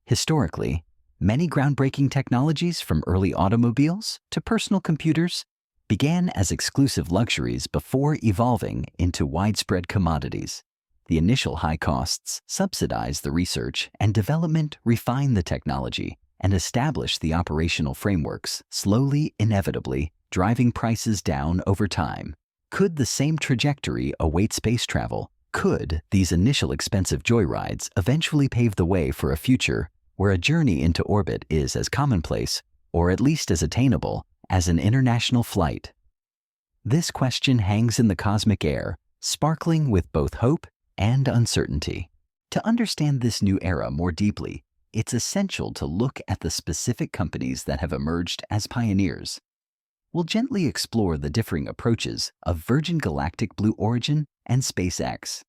[SPEAKER 1] Historically, many groundbreaking technologies, from early automobiles to personal computers, began as exclusive luxuries before evolving into widespread commodities. The initial high costs subsidize the research and development, refine the technology, and establish the operational frameworks, slowly, inevitably, driving prices down over time. Could the same trajectory await space travel? Could these initial expensive joyrides eventually pave the way for a future where a journey into orbit is as commonplace, or at least as attainable, as an international flight? This question hangs in the cosmic air, sparkling with both hope and uncertainty. To understand this new era more deeply, it's essential to look at the specific companies that have emerged as pioneers. We'll gently explore the differing approaches of Virgin Galactic, Blue Origin, and SpaceX.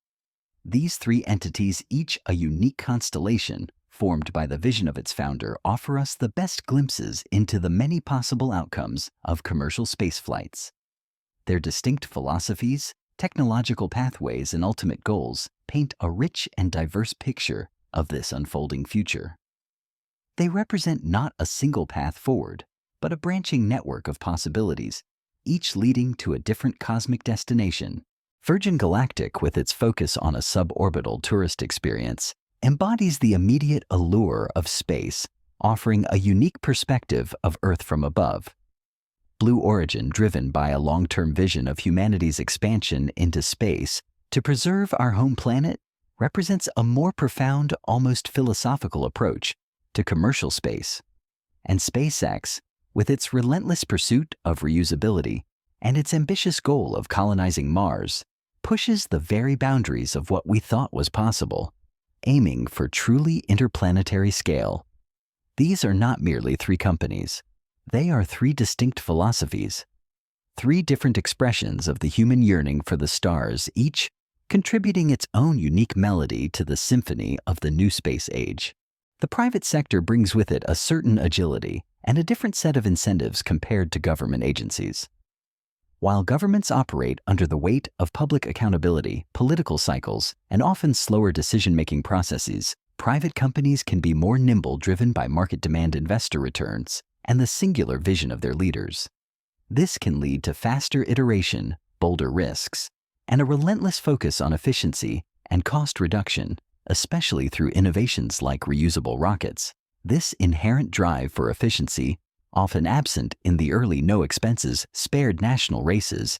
[SPEAKER 1] These three entities, each a unique constellation formed by the vision of its founder, offer us the best glimpses into the many possible outcomes of commercial space flights. Their distinct philosophies, technological pathways, and ultimate goals paint a rich and diverse picture of this unfolding future. They represent not a single path forward, but a branching network of possibilities, each leading to a different cosmic destination. Virgin Galactic, with its focus on a suborbital tourist experience, embodies the immediate allure of space, offering a unique perspective of Earth from above. Blue Origin, driven by a long-term vision of humanity's expansion into space to preserve our home planet, represents a more profound, almost philosophical approach to commercial space. And SpaceX, with its relentless pursuit of reusability and its ambitious goal of colonizing Mars, pushes the very boundaries of what we thought was possible. aiming for truly interplanetary scale. These are not merely three companies. They are three distinct philosophies, three different expressions of the human yearning for the stars, each contributing its own unique melody to the symphony of the new space age. The private sector brings with it a certain agility and a different set of incentives compared to government agencies. While governments operate under the weight of public accountability, political cycles, and often slower decision-making processes, private companies can be more nimble, driven by market demand, investor returns, and the singular vision of their leaders. This can lead to faster iteration, bolder risks, and a relentless focus on efficiency and cost reduction, especially through innovations like reusable rockets. This inherent drive for efficiency, often absent in the early no-expenses, spared national races,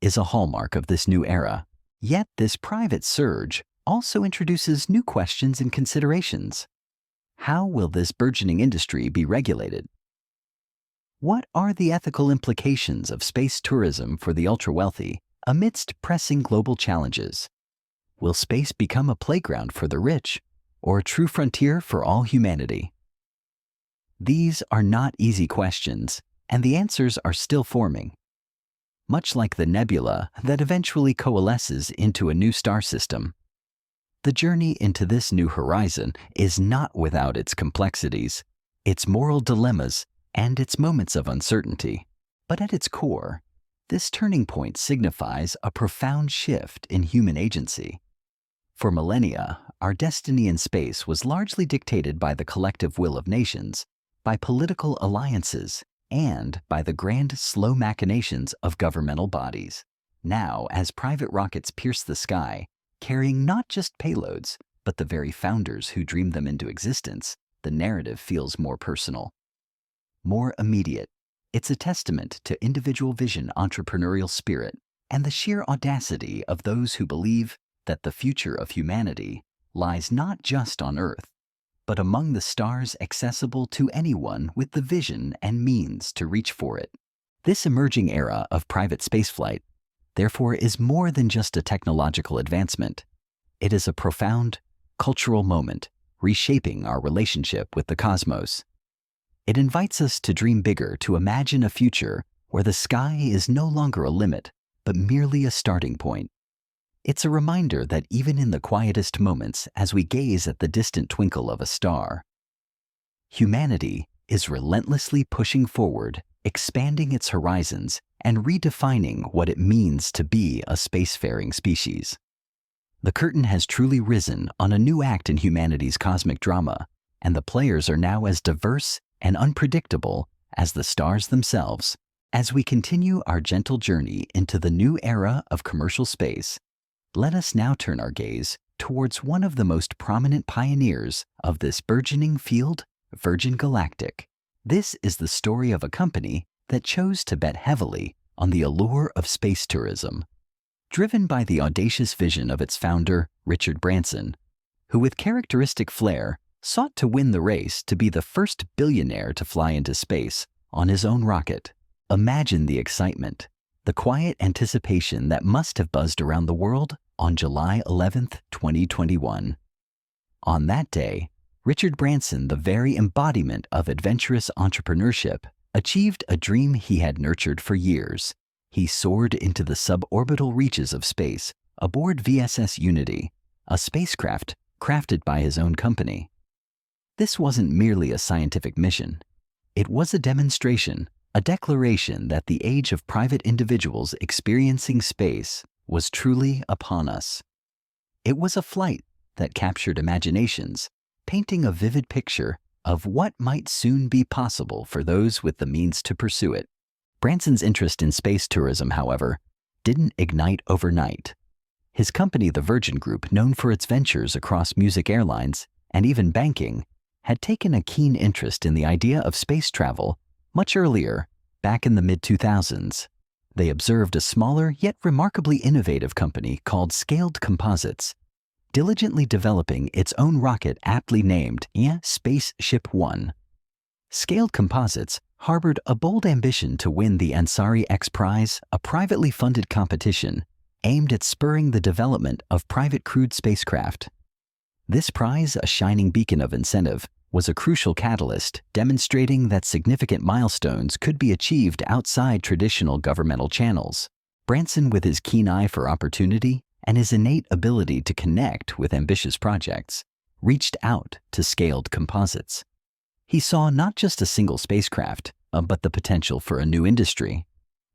[SPEAKER 1] is a hallmark of this new era. Yet this private surge also introduces new questions and considerations. How will this burgeoning industry be regulated? What are the ethical implications of space tourism for the ultra-wealthy amidst pressing global challenges? Will space become a playground for the rich, or a true frontier for all humanity? These are not easy questions, and the answers are still forming. Much like the nebula that eventually coalesces into a new star system, the journey into this new horizon is not without its complexities, its moral dilemmas, and its moments of uncertainty. But at its core, this turning point signifies a profound shift in human agency. For millennia, our destiny in space was largely dictated by the collective will of nations, by political alliances, and by the grand, slow machinations of governmental bodies. Now, as private rockets pierce the sky, carrying not just payloads, but the very founders who dreamed them into existence, the narrative feels more personal, more immediate. It's a testament to individual vision, entrepreneurial spirit, and the sheer audacity of those who believe that the future of humanity lies not just on Earth, but among the stars, accessible to anyone with the vision and means to reach for it. This emerging era of private spaceflight, therefore, is more than just a technological advancement. It is a profound cultural moment, reshaping our relationship with the cosmos. It invites us to dream bigger, to imagine a future where the sky is no longer a limit, but merely a starting point. It's a reminder that even in the quietest moments, as we gaze at the distant twinkle of a star, humanity is relentlessly pushing forward, expanding its horizons, and redefining what it means to be a spacefaring species. The curtain has truly risen on a new act in humanity's cosmic drama, and the players are now as diverse and unpredictable as the stars themselves. As we continue our gentle journey into the new era of commercial space, let us now turn our gaze towards one of the most prominent pioneers of this burgeoning field, Virgin Galactic. This is the story of a company that chose to bet heavily on the allure of space tourism. Driven by the audacious vision of its founder, Richard Branson, who with characteristic flair sought to win the race to be the first billionaire to fly into space on his own rocket. Imagine the excitement, the quiet anticipation that must have buzzed around the world on July 11th, 2021. On that day, Richard Branson, the very embodiment of adventurous entrepreneurship, achieved a dream he had nurtured for years. He soared into the suborbital reaches of space aboard VSS Unity, a spacecraft crafted by his own company. This wasn't merely a scientific mission. It was a demonstration, a declaration that the age of private individuals experiencing space was truly upon us. It was a flight that captured imaginations, painting a vivid picture of what might soon be possible for those with the means to pursue it. Branson's interest in space tourism, however, didn't ignite overnight. His company, the Virgin Group, known for its ventures across music, airlines, and even banking, had taken a keen interest in the idea of space travel much earlier, back in the mid-2000s. They observed a smaller yet remarkably innovative company called Scaled Composites, diligently developing its own rocket aptly named Spaceship One. Scaled Composites harbored a bold ambition to win the Ansari X Prize, a privately funded competition aimed at spurring the development of private crewed spacecraft. This prize, a shining beacon of incentive, was a crucial catalyst demonstrating that significant milestones could be achieved outside traditional governmental channels. Branson, with his keen eye for opportunity and his innate ability to connect with ambitious projects, reached out to Scaled Composites. He saw not just a single spacecraft, but the potential for a new industry.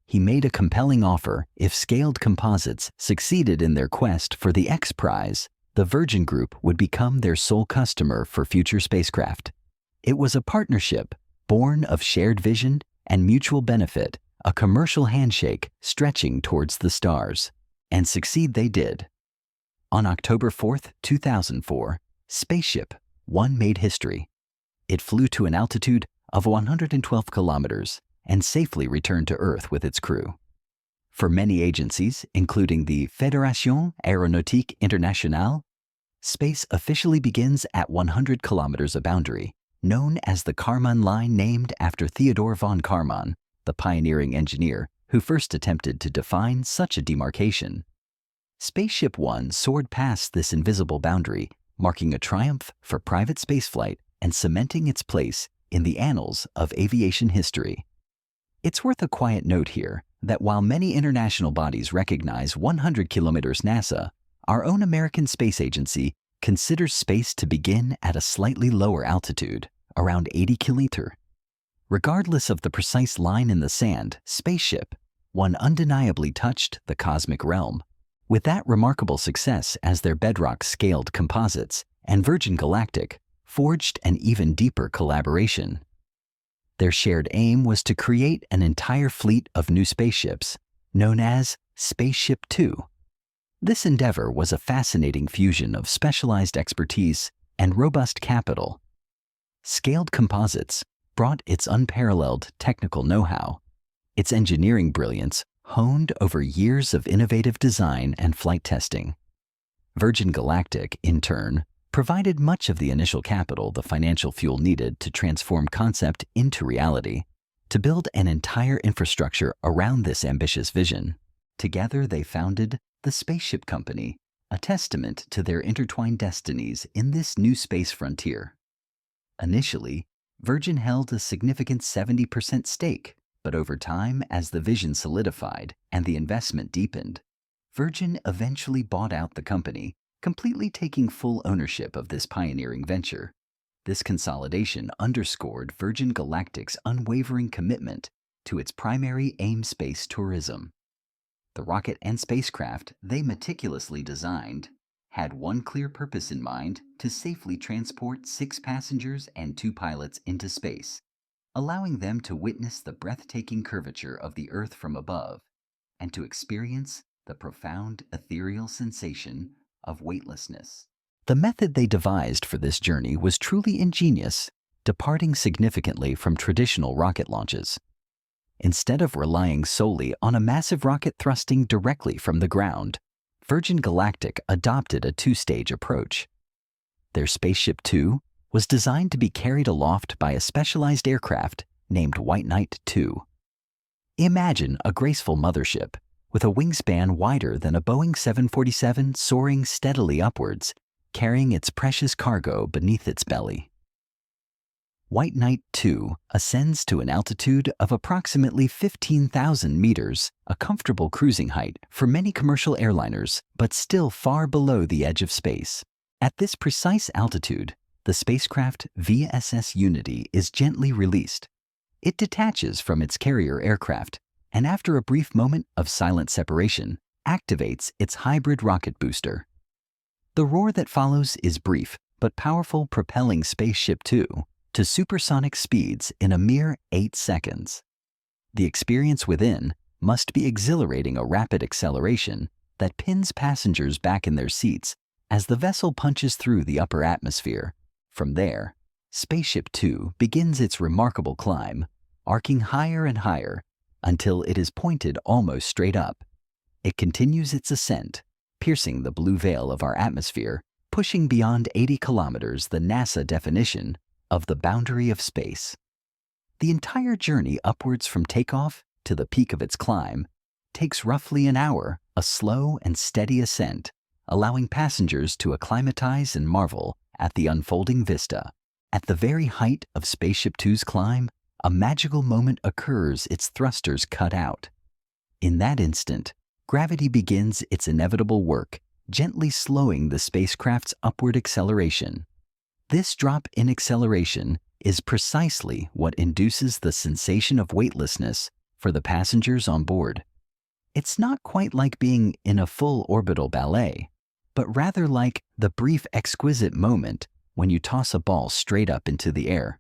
[SPEAKER 1] He made a compelling offer if Scaled Composites succeeded in their quest for the X Prize. The Virgin Group would become their sole customer for future spacecraft. It was a partnership born of shared vision and mutual benefit, a commercial handshake stretching towards the stars. And succeed they did. On October 4, 2004, Spaceship One made history. It flew to an altitude of 112 kilometers and safely returned to Earth with its crew. For many agencies, including the Fédération Aéronautique Internationale, space officially begins at 100 kilometers, a boundary known as the Kármán line, named after Theodor von Kármán, the pioneering engineer who first attempted to define such a demarcation. Spaceship One soared past this invisible boundary, marking a triumph for private spaceflight and cementing its place in the annals of aviation history. It's worth a quiet note here that while many international bodies recognize 100 kilometers NASA, our own American Space Agency considers space to begin at a slightly lower altitude, around 80 kilometers. Regardless of the precise line in the sand, Spaceship One undeniably touched the cosmic realm. With that remarkable success as their bedrock, Scaled Composites and Virgin Galactic forged an even deeper collaboration. Their shared aim was to create an entire fleet of new spaceships, known as Spaceship Two. This endeavor was a fascinating fusion of specialized expertise and robust capital. Scaled Composites brought its unparalleled technical know-how, its engineering brilliance honed over years of innovative design and flight testing. Virgin Galactic, in turn, provided much of the initial capital, the financial fuel needed to transform concept into reality, to build an entire infrastructure around this ambitious vision. Together they founded the Spaceship Company, a testament to their intertwined destinies in this new space frontier. Initially, Virgin held a significant 70% stake, but over time, as the vision solidified and the investment deepened, Virgin eventually bought out the company, completely taking full ownership of this pioneering venture. This consolidation underscored Virgin Galactic's unwavering commitment to its primary aim, space tourism. The rocket and spacecraft they meticulously designed had one clear purpose in mind: to safely transport 6 passengers and 2 pilots into space, allowing them to witness the breathtaking curvature of the Earth from above and to experience the profound ethereal sensation of weightlessness. The method they devised for this journey was truly ingenious, departing significantly from traditional rocket launches. Instead of relying solely on a massive rocket thrusting directly from the ground, Virgin Galactic adopted a 2-stage approach. Their Spaceship Two was designed to be carried aloft by a specialized aircraft named White Knight II. Imagine a graceful mothership with a wingspan wider than a Boeing 747 soaring steadily upwards, carrying its precious cargo beneath its belly. White Knight II ascends to an altitude of approximately 15,000 meters, a comfortable cruising height for many commercial airliners, but still far below the edge of space. At this precise altitude, the spacecraft VSS Unity is gently released. It detaches from its carrier aircraft and, after a brief moment of silent separation, activates its hybrid rocket booster. The roar that follows is brief but powerful, propelling Spaceship Two to supersonic speeds in a mere 8 seconds. The experience within must be exhilarating, a rapid acceleration that pins passengers back in their seats as the vessel punches through the upper atmosphere. From there, Spaceship Two begins its remarkable climb, arcing higher and higher until it is pointed almost straight up. It continues its ascent, piercing the blue veil of our atmosphere, pushing beyond 80 kilometers, the NASA definition of the boundary of space. The entire journey upwards from takeoff to the peak of its climb takes roughly an hour, a slow and steady ascent, allowing passengers to acclimatize and marvel at the unfolding vista. At the very height of Spaceship Two's climb, a magical moment occurs, its thrusters cut out. In that instant, gravity begins its inevitable work, gently slowing the spacecraft's upward acceleration. This drop in acceleration is precisely what induces the sensation of weightlessness for the passengers on board. It's not quite like being in a full orbital ballet, but rather like the brief exquisite moment when you toss a ball straight up into the air.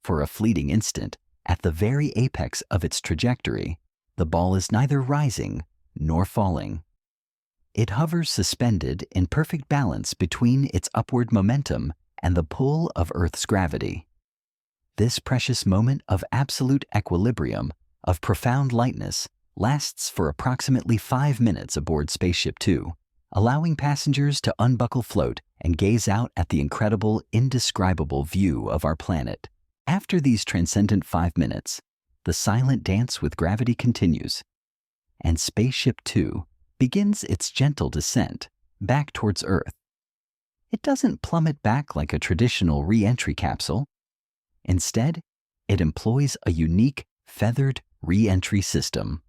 [SPEAKER 1] For a fleeting instant, at the very apex of its trajectory, the ball is neither rising nor falling. It hovers suspended in perfect balance between its upward momentum and the pull of Earth's gravity. This precious moment of absolute equilibrium, of profound lightness, lasts for approximately 5 minutes aboard Spaceship Two, allowing passengers to unbuckle float and gaze out at the incredible, indescribable view of our planet. After these transcendent 5 minutes, the silent dance with gravity continues, and Spaceship Two begins its gentle descent back towards Earth. It doesn't plummet back like a traditional re-entry capsule. Instead, it employs a unique, feathered re-entry system.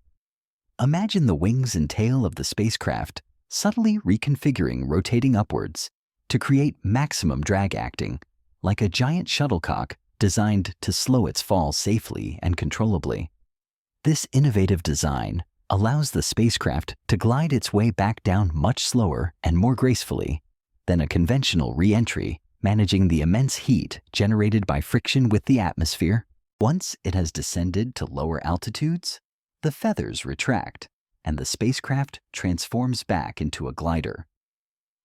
[SPEAKER 1] Imagine the wings and tail of the spacecraft subtly reconfiguring, rotating upwards to create maximum drag, acting like a giant shuttlecock designed to slow its fall safely and controllably. This innovative design allows the spacecraft to glide its way back down much slower and more gracefully than a conventional re-entry, managing the immense heat generated by friction with the atmosphere. Once it has descended to lower altitudes, the feathers retract and the spacecraft transforms back into a glider.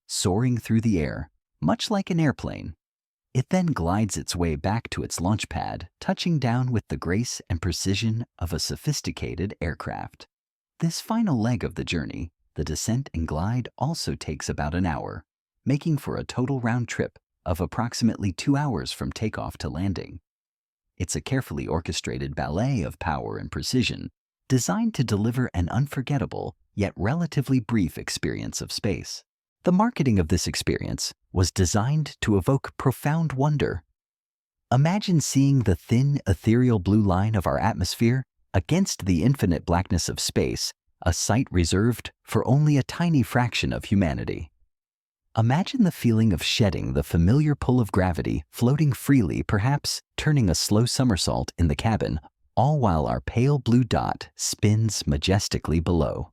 [SPEAKER 1] Soaring through the air, much like an airplane, it then glides its way back to its launch pad, touching down with the grace and precision of a sophisticated aircraft. This final leg of the journey, the descent and glide, also takes about an hour, making for a total round trip of approximately 2 hours from takeoff to landing. It's a carefully orchestrated ballet of power and precision, designed to deliver an unforgettable yet relatively brief experience of space. The marketing of this experience was designed to evoke profound wonder. Imagine seeing the thin, ethereal blue line of our atmosphere against the infinite blackness of space, a sight reserved for only a tiny fraction of humanity. Imagine the feeling of shedding the familiar pull of gravity, floating freely, perhaps turning a slow somersault in the cabin, all while our pale blue dot spins majestically below.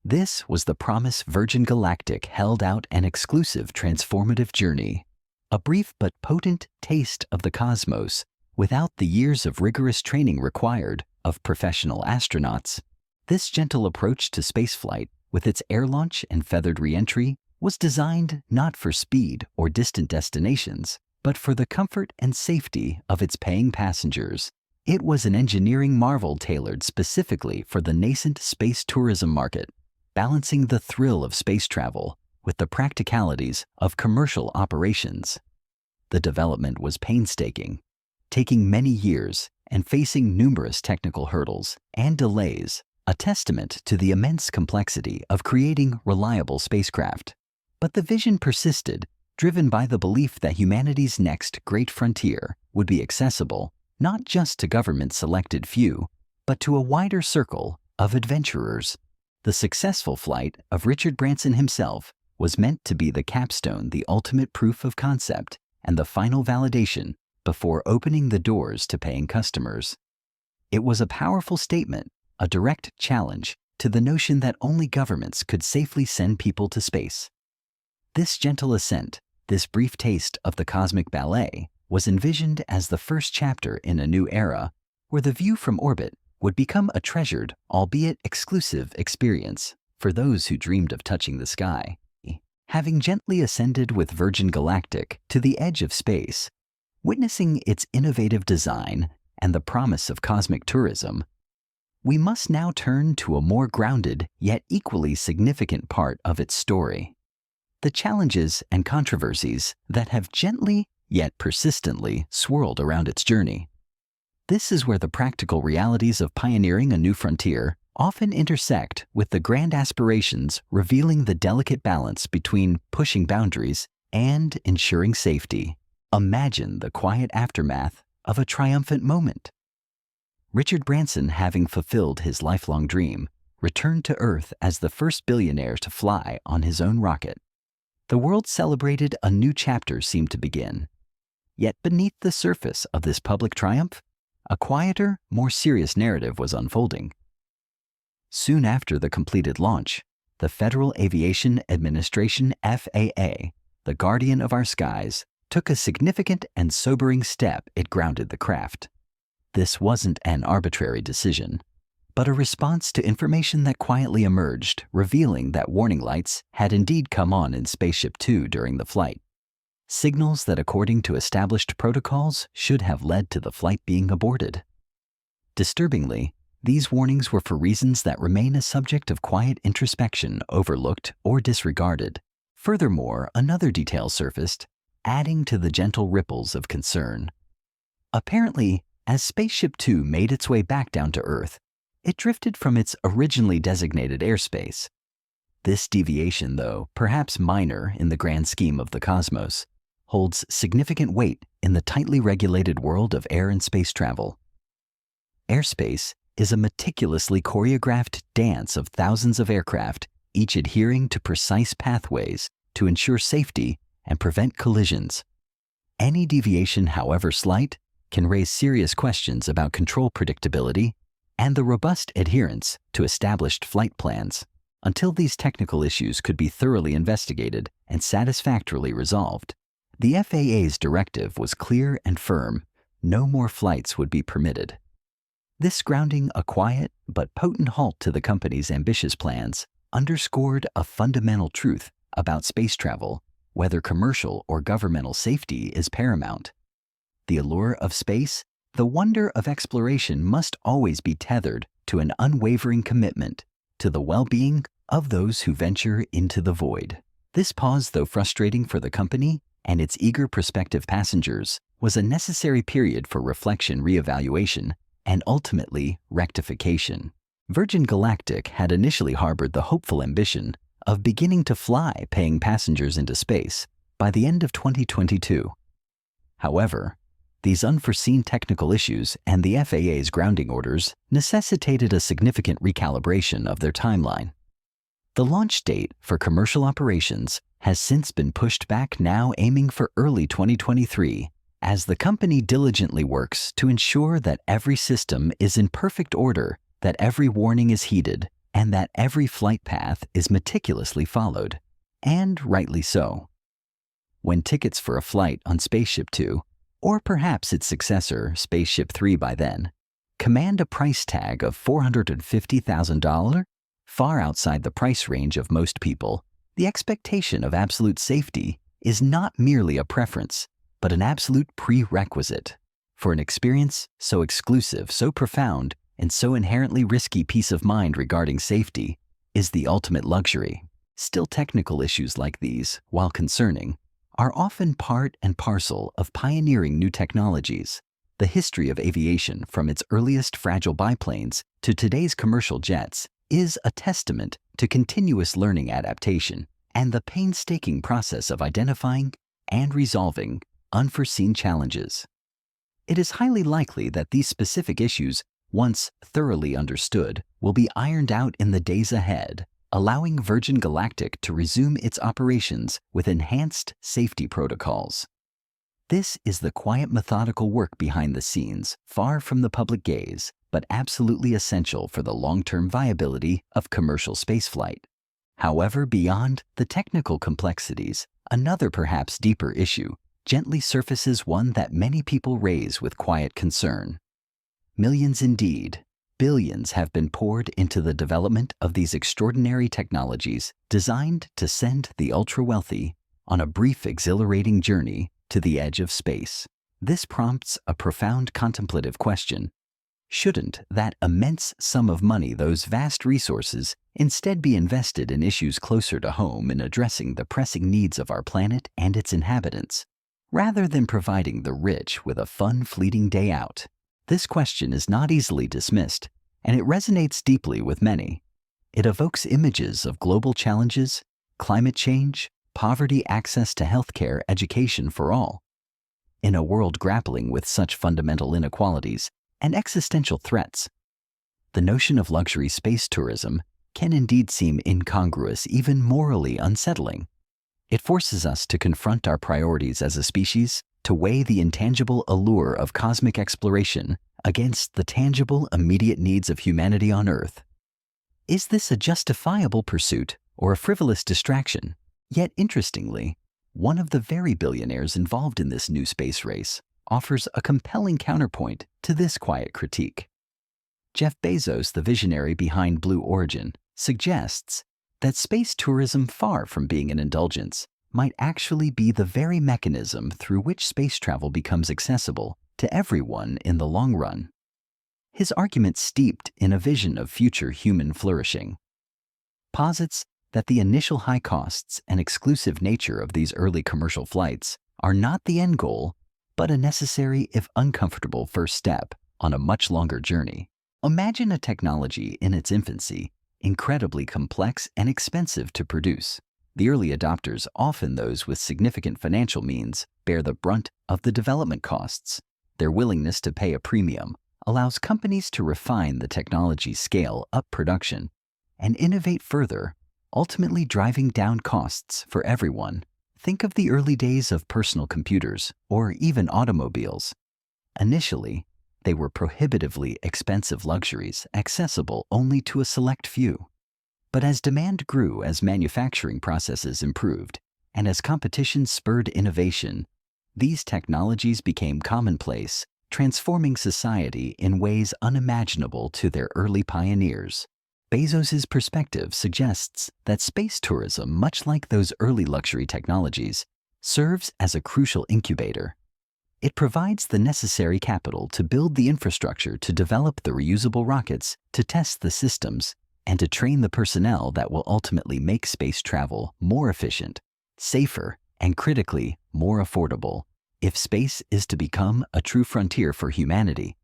[SPEAKER 1] This was the promise Virgin Galactic held out, an exclusive transformative journey, a brief but potent taste of the cosmos without the years of rigorous training required of professional astronauts. This gentle approach to spaceflight, with its air launch and feathered re-entry, was designed not for speed or distant destinations, but for the comfort and safety of its paying passengers. It was an engineering marvel tailored specifically for the nascent space tourism market, balancing the thrill of space travel with the practicalities of commercial operations. The development was painstaking, taking many years and facing numerous technical hurdles and delays, a testament to the immense complexity of creating reliable spacecraft. But the vision persisted, driven by the belief that humanity's next great frontier would be accessible not just to government-selected few, but to a wider circle of adventurers. The successful flight of Richard Branson himself was meant to be the capstone, the ultimate proof of concept, and the final validation before opening the doors to paying customers. It was a powerful statement, a direct challenge to the notion that only governments could safely send people to space. This gentle ascent, this brief taste of the cosmic ballet, was envisioned as the first chapter in a new era where the view from orbit would become a treasured, albeit exclusive, experience for those who dreamed of touching the sky. Having gently ascended with Virgin Galactic to the edge of space, witnessing its innovative design and the promise of cosmic tourism, we must now turn to a more grounded yet equally significant part of its story: the challenges and controversies that have gently yet persistently swirled around its journey. This is where the practical realities of pioneering a new frontier often intersect with the grand aspirations, revealing the delicate balance between pushing boundaries and ensuring safety. Imagine the quiet aftermath of a triumphant moment. Richard Branson, having fulfilled his lifelong dream, returned to Earth as the first billionaire to fly on his own rocket. The world celebrated a new chapter seemed to begin. Yet beneath the surface of this public triumph, a quieter, more serious narrative was unfolding. Soon after the completed launch, the Federal Aviation Administration (FAA), the guardian of our skies, took a significant and sobering step. It grounded the craft. This wasn't an arbitrary decision, but a response to information that quietly emerged, revealing that warning lights had indeed come on in Spaceship Two during the flight. Signals that, according to established protocols, should have led to the flight being aborted. Disturbingly, these warnings were for reasons that remain a subject of quiet introspection, overlooked or disregarded. Furthermore, another detail surfaced, adding to the gentle ripples of concern. Apparently, as Spaceship Two made its way back down to Earth, it drifted from its originally designated airspace. This deviation, though perhaps minor in the grand scheme of the cosmos, holds significant weight in the tightly regulated world of air and space travel. Airspace is a meticulously choreographed dance of thousands of aircraft, each adhering to precise pathways to ensure safety and prevent collisions. Any deviation, however slight, can raise serious questions about control predictability and the robust adherence to established flight plans. Until these technical issues could be thoroughly investigated and satisfactorily resolved, the FAA's directive was clear and firm: no more flights would be permitted. This grounding a quiet but potent halt to the company's ambitious plans underscored a fundamental truth about space travel: whether commercial or governmental safety is paramount. The allure of space, the wonder of exploration, must always be tethered to an unwavering commitment to the well-being of those who venture into the void. This pause, though frustrating for the company and its eager prospective passengers, was a necessary period for reflection, reevaluation, and ultimately rectification. Virgin Galactic had initially harbored the hopeful ambition of beginning to fly paying passengers into space by the end of 2022. However, these unforeseen technical issues and the FAA's grounding orders necessitated a significant recalibration of their timeline. The launch date for commercial operations has since been pushed back, now aiming for early 2023, as the company diligently works to ensure that every system is in perfect order, that every warning is heeded, and that every flight path is meticulously followed. And rightly so. When tickets for a flight on Spaceship Two, or perhaps its successor, Spaceship Three by then, command a price tag of $450,000, far outside the price range of most people, the expectation of absolute safety is not merely a preference, but an absolute prerequisite. For an experience so exclusive, so profound, and so inherently risky, peace of mind regarding safety is the ultimate luxury. Still, technical issues like these, while concerning, are often part and parcel of pioneering new technologies. The history of aviation, from its earliest fragile biplanes to today's commercial jets, is a testament to continuous learning, adaptation, and the painstaking process of identifying and resolving unforeseen challenges. It is highly likely that these specific issues, once thoroughly understood, will be ironed out in the days ahead, allowing Virgin Galactic to resume its operations with enhanced safety protocols. This is the quiet, methodical work behind the scenes, far from the public gaze, but absolutely essential for the long-term viability of commercial spaceflight. However, beyond the technical complexities, another perhaps deeper issue gently surfaces, one that many people raise with quiet concern. Millions, indeed, billions, have been poured into the development of these extraordinary technologies designed to send the ultra-wealthy on a brief, exhilarating journey to the edge of space. This prompts a profound contemplative question. Shouldn't that immense sum of money, those vast resources, instead be invested in issues closer to home, in addressing the pressing needs of our planet and its inhabitants, rather than providing the rich with a fun, fleeting day out? This question is not easily dismissed, and it resonates deeply with many. It evokes images of global challenges, climate change, poverty, access to healthcare, education for all. In a world grappling with such fundamental inequalities and existential threats, the notion of luxury space tourism can indeed seem incongruous, even morally unsettling. It forces us to confront our priorities as a species, to weigh the intangible allure of cosmic exploration against the tangible, immediate needs of humanity on Earth. Is this a justifiable pursuit or a frivolous distraction? Yet interestingly, one of the very billionaires involved in this new space race offers a compelling counterpoint to this quiet critique. Jeff Bezos, the visionary behind Blue Origin, suggests that space tourism, far from being an indulgence, might actually be the very mechanism through which space travel becomes accessible to everyone in the long run. His argument, steeped in a vision of future human flourishing, posits that the initial high costs and exclusive nature of these early commercial flights are not the end goal, but a necessary, if uncomfortable, first step on a much longer journey. Imagine a technology in its infancy, incredibly complex and expensive to produce. The early adopters, often those with significant financial means, bear the brunt of the development costs. Their willingness to pay a premium allows companies to refine the technology, scale up production, and innovate further, ultimately driving down costs for everyone. Think of the early days of personal computers or even automobiles. Initially, they were prohibitively expensive luxuries accessible only to a select few. But as demand grew, as manufacturing processes improved, and as competition spurred innovation, these technologies became commonplace, transforming society in ways unimaginable to their early pioneers. Bezos's perspective suggests that space tourism, much like those early luxury technologies, serves as a crucial incubator. It provides the necessary capital to build the infrastructure, to develop the reusable rockets, to test the systems, and to train the personnel that will ultimately make space travel more efficient, safer, and critically, more affordable. If space is to become a true frontier for humanity,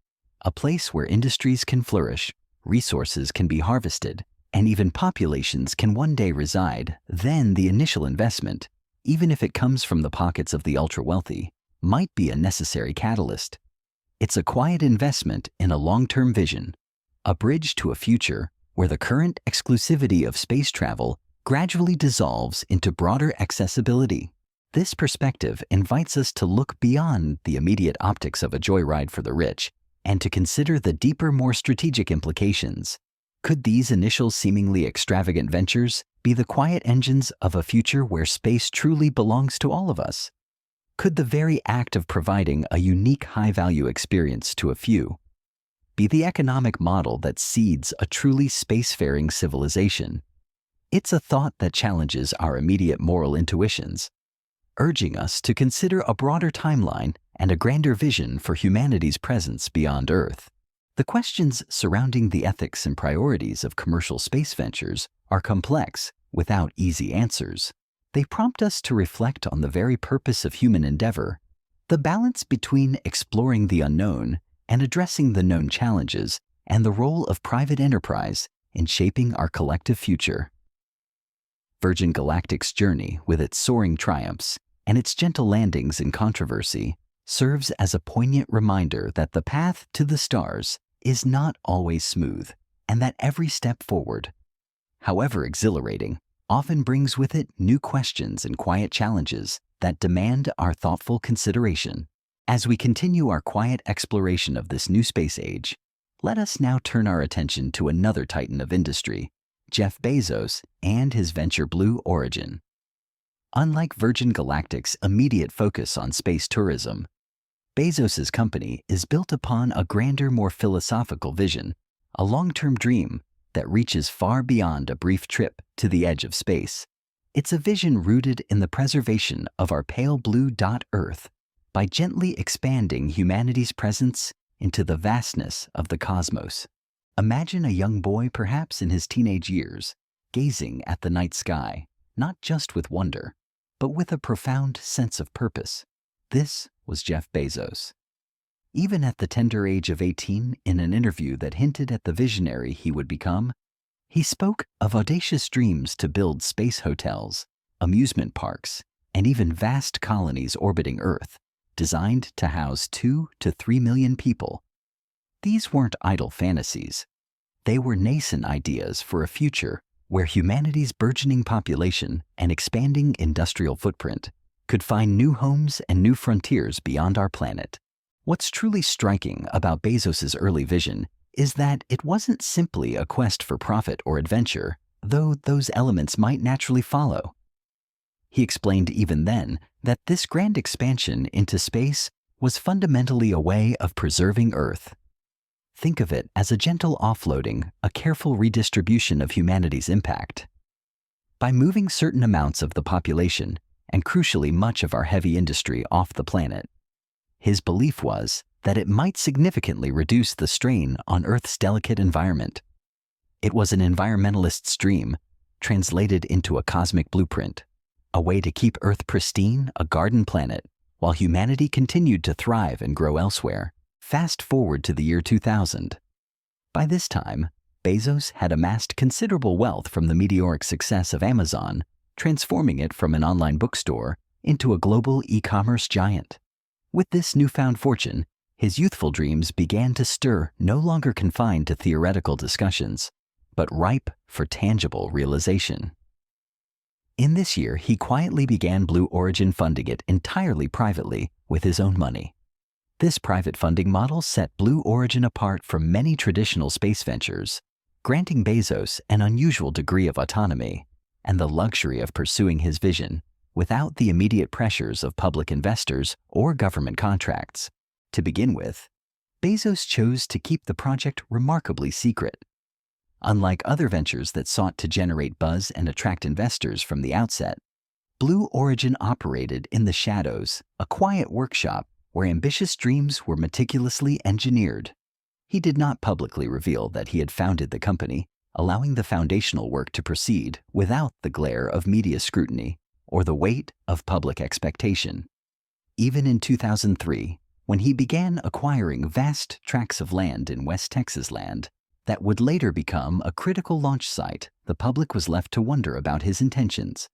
[SPEAKER 1] a place where industries can flourish, resources can be harvested, and even populations can one day reside, then the initial investment, even if it comes from the pockets of the ultra-wealthy, might be a necessary catalyst. It's a quiet investment in a long-term vision, a bridge to a future where the current exclusivity of space travel gradually dissolves into broader accessibility. This perspective invites us to look beyond the immediate optics of a joyride for the rich and to consider the deeper, more strategic implications. Could these initial seemingly extravagant ventures be the quiet engines of a future where space truly belongs to all of us? Could the very act of providing a unique high-value experience to a few be the economic model that seeds a truly spacefaring civilization? It's a thought that challenges our immediate moral intuitions, urging us to consider a broader timeline and a grander vision for humanity's presence beyond Earth. The questions surrounding the ethics and priorities of commercial space ventures are complex, without easy answers. They prompt us to reflect on the very purpose of human endeavor, the balance between exploring the unknown and addressing the known challenges, and the role of private enterprise in shaping our collective future. Virgin Galactic's journey, with its soaring triumphs and its gentle landings in controversy, serves as a poignant reminder that the path to the stars is not always smooth, and that every step forward, however exhilarating, often brings with it new questions and quiet challenges that demand our thoughtful consideration. As we continue our quiet exploration of this new space age, let us now turn our attention to another titan of industry, Jeff Bezos and his venture Blue Origin. Unlike Virgin Galactic's immediate focus on space tourism, Bezos's company is built upon a grander, more philosophical vision, a long-term dream that reaches far beyond a brief trip to the edge of space. It's a vision rooted in the preservation of our pale blue dot Earth by gently expanding humanity's presence into the vastness of the cosmos. Imagine a young boy, perhaps in his teenage years, gazing at the night sky, not just with wonder, but with a profound sense of purpose. This was Jeff Bezos. Even at the tender age of 18, in an interview that hinted at the visionary he would become, he spoke of audacious dreams to build space hotels, amusement parks, and even vast colonies orbiting Earth, designed to house 2 to 3 million people. These weren't idle fantasies. They were nascent ideas for a future where humanity's burgeoning population and expanding industrial footprint could find new homes and new frontiers beyond our planet. What's truly striking about Bezos's early vision is that it wasn't simply a quest for profit or adventure, though those elements might naturally follow. He explained even then that this grand expansion into space was fundamentally a way of preserving Earth. Think of it as a gentle offloading, a careful redistribution of humanity's impact. By moving certain amounts of the population, and crucially much of our heavy industry, off the planet, his belief was that it might significantly reduce the strain on Earth's delicate environment. It was an environmentalist's dream, translated into a cosmic blueprint, a way to keep Earth pristine, a garden planet, while humanity continued to thrive and grow elsewhere. Fast forward to the year 2000. By this time, Bezos had amassed considerable wealth from the meteoric success of Amazon, transforming it from an online bookstore into a global e-commerce giant. With this newfound fortune, his youthful dreams began to stir, no longer confined to theoretical discussions, but ripe for tangible realization. In this year, he quietly began Blue Origin, funding it entirely privately with his own money. This private funding model set Blue Origin apart from many traditional space ventures, granting Bezos an unusual degree of autonomy and the luxury of pursuing his vision without the immediate pressures of public investors or government contracts. To begin with, Bezos chose to keep the project remarkably secret. Unlike other ventures that sought to generate buzz and attract investors from the outset, Blue Origin operated in the shadows, a quiet workshop where ambitious dreams were meticulously engineered. He did not publicly reveal that he had founded the company, allowing the foundational work to proceed without the glare of media scrutiny or the weight of public expectation. Even in 2003, when he began acquiring vast tracts of land in West Texas land that would later become a critical launch site, the public was left to wonder about his intentions.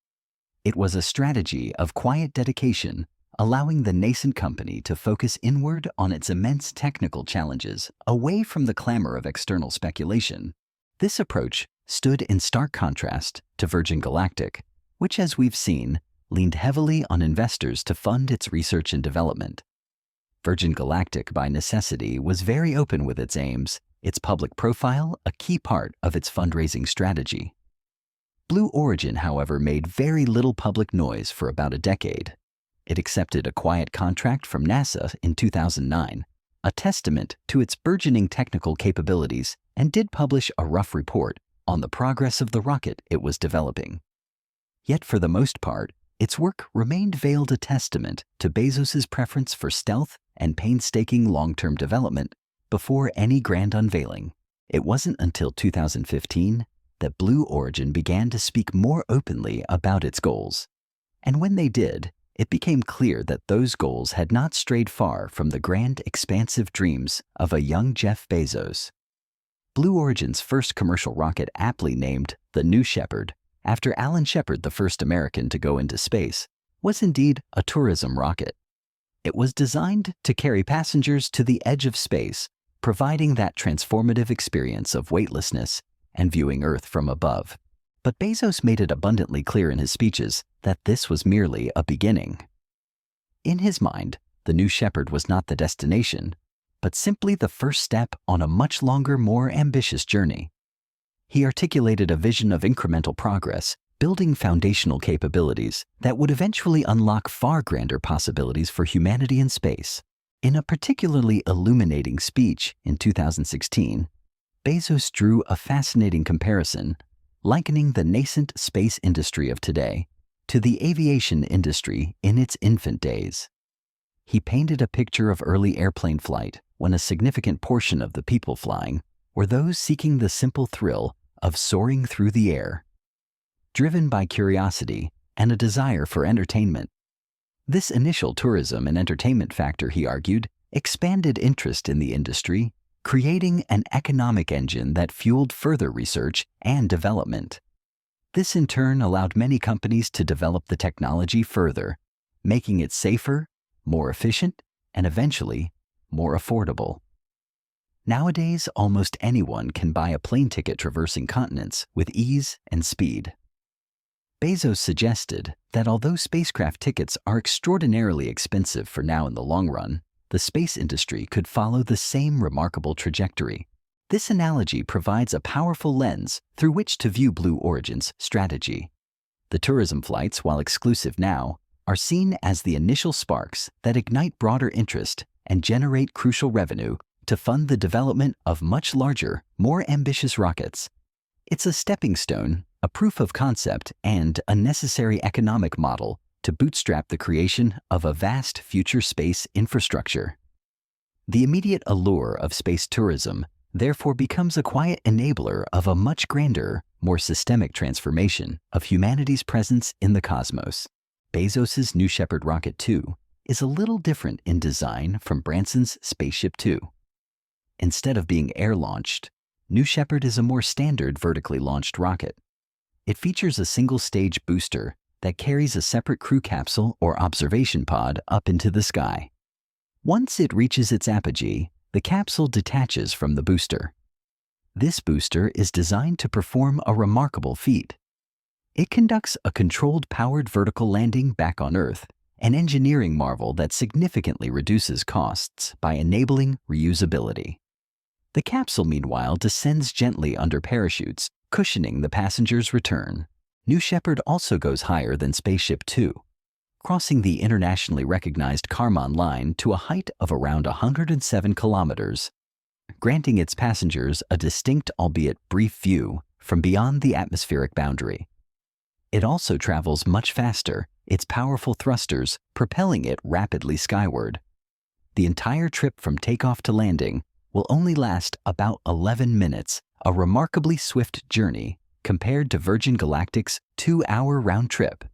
[SPEAKER 1] It was a strategy of quiet dedication, allowing the nascent company to focus inward on its immense technical challenges, away from the clamor of external speculation. This approach stood in stark contrast to Virgin Galactic, which, as we've seen, leaned heavily on investors to fund its research and development. Virgin Galactic, by necessity, was very open with its aims, its public profile a key part of its fundraising strategy. Blue Origin, however, made very little public noise for about a decade. It accepted a quiet contract from NASA in 2009, a testament to its burgeoning technical capabilities, and did publish a rough report on the progress of the rocket it was developing. Yet for the most part, its work remained veiled, a testament to Bezos's preference for stealth and painstaking long-term development before any grand unveiling. It wasn't until 2015 that Blue Origin began to speak more openly about its goals. And when they did, it became clear that those goals had not strayed far from the grand, expansive dreams of a young Jeff Bezos. Blue Origin's first commercial rocket, aptly named the New Shepard, after Alan Shepard, the first American to go into space, was indeed a tourism rocket. It was designed to carry passengers to the edge of space, providing that transformative experience of weightlessness and viewing Earth from above. But Bezos made it abundantly clear in his speeches that this was merely a beginning. In his mind, the New Shepard was not the destination, but simply the first step on a much longer, more ambitious journey. He articulated a vision of incremental progress, building foundational capabilities that would eventually unlock far grander possibilities for humanity in space. In a particularly illuminating speech in 2016, Bezos drew a fascinating comparison, likening the nascent space industry of today to the aviation industry in its infant days. He painted a picture of early airplane flight when a significant portion of the people flying were those seeking the simple thrill of soaring through the air, driven by curiosity and a desire for entertainment. This initial tourism and entertainment factor, he argued, expanded interest in the industry, creating an economic engine that fueled further research and development. This in turn allowed many companies to develop the technology further, making it safer, more efficient, and eventually more affordable. Nowadays, almost anyone can buy a plane ticket traversing continents with ease and speed. Bezos suggested that although spacecraft tickets are extraordinarily expensive for now in the long run, the space industry could follow the same remarkable trajectory. This analogy provides a powerful lens through which to view Blue Origin's strategy. The tourism flights, while exclusive now, are seen as the initial sparks that ignite broader interest and generate crucial revenue to fund the development of much larger, more ambitious rockets. It's a stepping stone, a proof of concept, and a necessary economic model to bootstrap the creation of a vast future space infrastructure. The immediate allure of space tourism therefore becomes a quiet enabler of a much grander, more systemic transformation of humanity's presence in the cosmos. Bezos's New Shepard rocket 2 is a little different in design from Branson's Spaceship 2. Instead of being air-launched, New Shepard is a more standard vertically launched rocket. It features a single-stage booster that carries a separate crew capsule or observation pod up into the sky. Once it reaches its apogee, the capsule detaches from the booster. This booster is designed to perform a remarkable feat. It conducts a controlled powered vertical landing back on Earth, an engineering marvel that significantly reduces costs by enabling reusability. The capsule, meanwhile, descends gently under parachutes, cushioning the passenger's return. New Shepard also goes higher than Spaceship 2, crossing the internationally recognized Kármán line to a height of around 107 kilometers, granting its passengers a distinct albeit brief view from beyond the atmospheric boundary. It also travels much faster, its powerful thrusters propelling it rapidly skyward. The entire trip from takeoff to landing will only last about 11 minutes, a remarkably swift journey compared to Virgin Galactic's 2-hour round trip.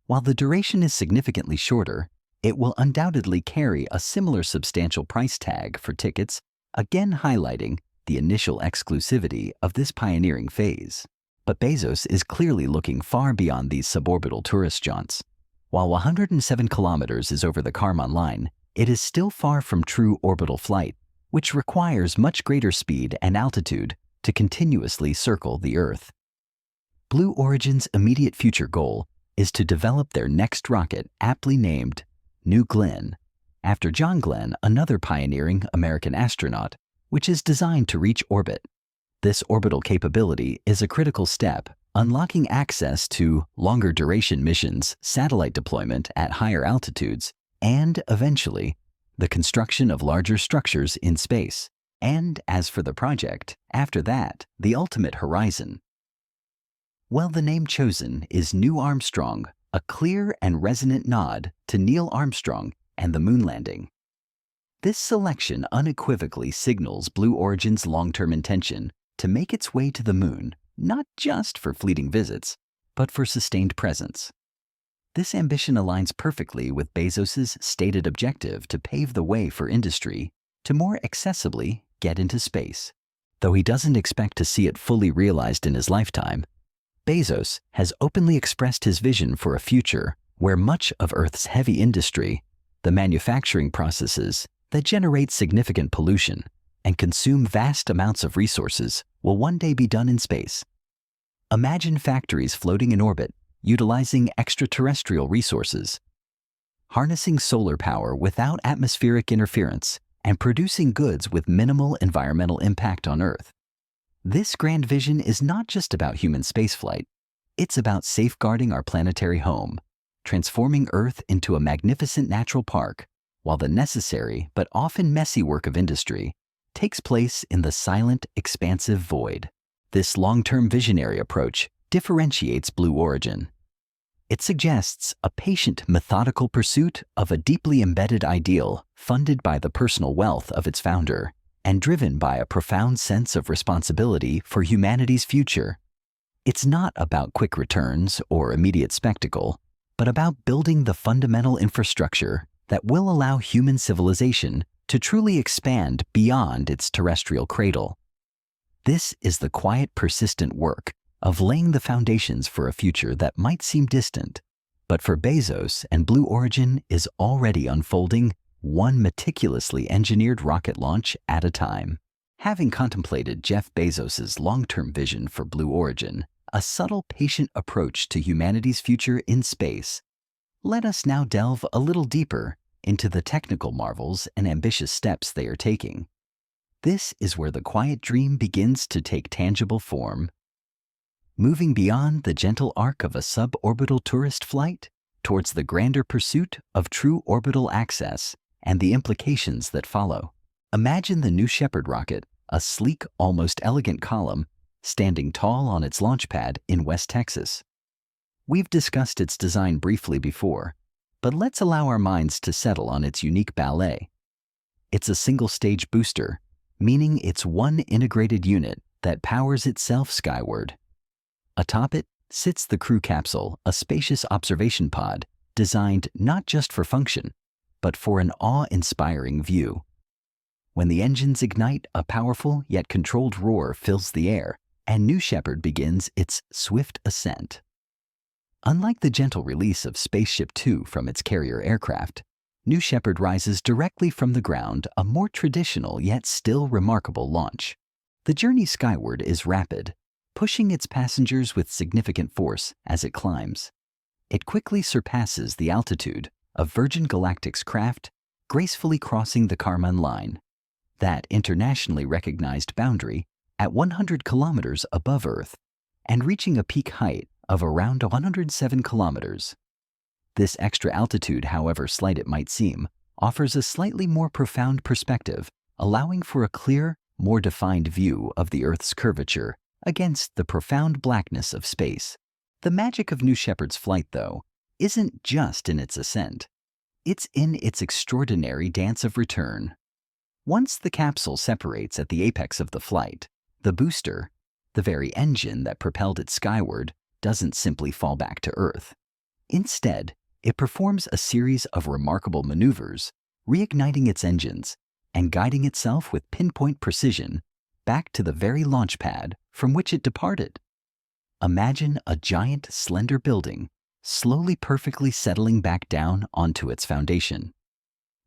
[SPEAKER 1] While the duration is significantly shorter, it will undoubtedly carry a similar substantial price tag for tickets, again highlighting the initial exclusivity of this pioneering phase. But Bezos is clearly looking far beyond these suborbital tourist jaunts. While 107 kilometers is over the Kármán line, it is still far from true orbital flight, which requires much greater speed and altitude to continuously circle the Earth. Blue Origin's immediate future goal is to develop their next rocket, aptly named New Glenn, after John Glenn, another pioneering American astronaut, which is designed to reach orbit. This orbital capability is a critical step, unlocking access to longer duration missions, satellite deployment at higher altitudes, and eventually, the construction of larger structures in space. And as for the project, after that, the ultimate horizon. Well, the name chosen is New Armstrong, a clear and resonant nod to Neil Armstrong and the moon landing. This selection unequivocally signals Blue Origin's long-term intention to make its way to the moon, not just for fleeting visits, but for sustained presence. This ambition aligns perfectly with Bezos's stated objective to pave the way for industry to more accessibly get into space. Though he doesn't expect to see it fully realized in his lifetime, Bezos has openly expressed his vision for a future where much of Earth's heavy industry, the manufacturing processes that generate significant pollution and consume vast amounts of resources, will one day be done in space. Imagine factories floating in orbit, utilizing extraterrestrial resources, harnessing solar power without atmospheric interference, and producing goods with minimal environmental impact on Earth. This grand vision is not just about human spaceflight. It's about safeguarding our planetary home, transforming Earth into a magnificent natural park, while the necessary but often messy work of industry takes place in the silent, expansive void. This long-term visionary approach differentiates Blue Origin. It suggests a patient, methodical pursuit of a deeply embedded ideal funded by the personal wealth of its founder and driven by a profound sense of responsibility for humanity's future. It's not about quick returns or immediate spectacle, but about building the fundamental infrastructure that will allow human civilization to truly expand beyond its terrestrial cradle. This is the quiet, persistent work of laying the foundations for a future that might seem distant, but for Bezos and Blue Origin is already unfolding, one meticulously engineered rocket launch at a time. Having contemplated Jeff Bezos's long-term vision for Blue Origin, a subtle, patient approach to humanity's future in space, let us now delve a little deeper into the technical marvels and ambitious steps they are taking. This is where the quiet dream begins to take tangible form. Moving beyond the gentle arc of a suborbital tourist flight towards the grander pursuit of true orbital access and the implications that follow. Imagine the New Shepard rocket, a sleek, almost elegant column, standing tall on its launch pad in West Texas. We've discussed its design briefly before, but let's allow our minds to settle on its unique ballet. It's a single-stage booster, meaning it's one integrated unit that powers itself skyward. Atop it sits the crew capsule, a spacious observation pod designed not just for function, but for an awe-inspiring view. When the engines ignite, a powerful yet controlled roar fills the air, and New Shepard begins its swift ascent. Unlike the gentle release of Spaceship Two from its carrier aircraft, New Shepard rises directly from the ground, a more traditional yet still remarkable launch. The journey skyward is rapid, pushing its passengers with significant force as it climbs. It quickly surpasses the altitude of Virgin Galactic's craft, gracefully crossing the Kármán line, that internationally recognized boundary at 100 kilometers above Earth, and reaching a peak height of around 107 kilometers. This extra altitude, however slight it might seem, offers a slightly more profound perspective, allowing for a clear, more defined view of the Earth's curvature against the profound blackness of space. The magic of New Shepard's flight, though, isn't just in its ascent. It's in its extraordinary dance of return. Once the capsule separates at the apex of the flight, the booster, the very engine that propelled it skyward, doesn't simply fall back to Earth. Instead, it performs a series of remarkable maneuvers, reigniting its engines and guiding itself with pinpoint precision back to the very launch pad from which it departed. Imagine a giant, slender building slowly perfectly settling back down onto its foundation.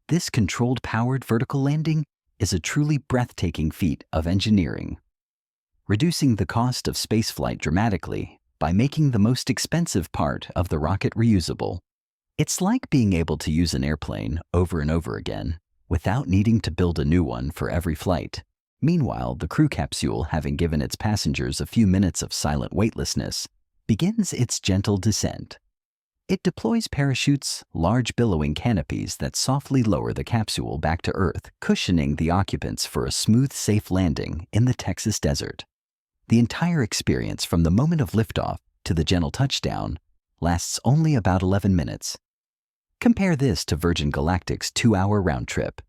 [SPEAKER 1] This controlled, powered vertical landing is a truly breathtaking feat of engineering, reducing the cost of spaceflight dramatically by making the most expensive part of the rocket reusable. It's like being able to use an airplane over and over again without needing to build a new one for every flight. Meanwhile, the crew capsule, having given its passengers a few minutes of silent weightlessness, begins its gentle descent. It deploys parachutes, large billowing canopies that softly lower the capsule back to Earth, cushioning the occupants for a smooth, safe landing in the Texas desert. The entire experience, from the moment of liftoff to the gentle touchdown, lasts only about 11 minutes. Compare this to Virgin Galactic's 2-hour round trip.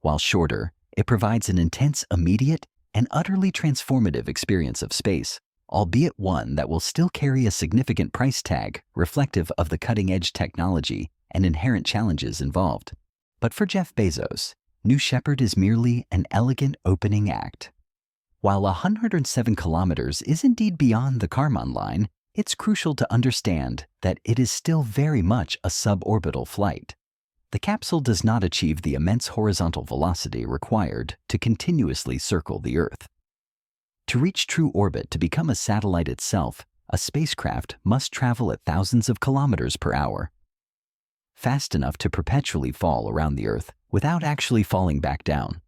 [SPEAKER 1] While shorter, it provides an intense, immediate, and utterly transformative experience of space, albeit one that will still carry a significant price tag reflective of the cutting-edge technology and inherent challenges involved. But for Jeff Bezos, New Shepard is merely an elegant opening act. While 107 kilometers is indeed beyond the Kármán line, it's crucial to understand that it is still very much a suborbital flight. The capsule does not achieve the immense horizontal velocity required to continuously circle the Earth. To reach true orbit, to become a satellite itself, a spacecraft must travel at thousands of kilometers per hour, fast enough to perpetually fall around the Earth without actually falling back down.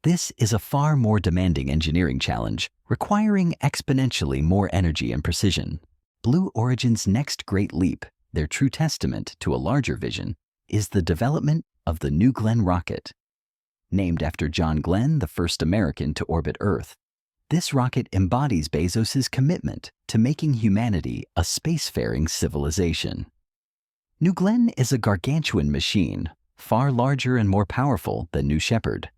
[SPEAKER 1] This is a far more demanding engineering challenge, requiring exponentially more energy and precision. Blue Origin's next great leap, their true testament to a larger vision, is the development of the New Glenn rocket. Named after John Glenn, the first American to orbit Earth, this rocket embodies Bezos's commitment to making humanity a spacefaring civilization. New Glenn is a gargantuan machine, far larger and more powerful than New Shepard.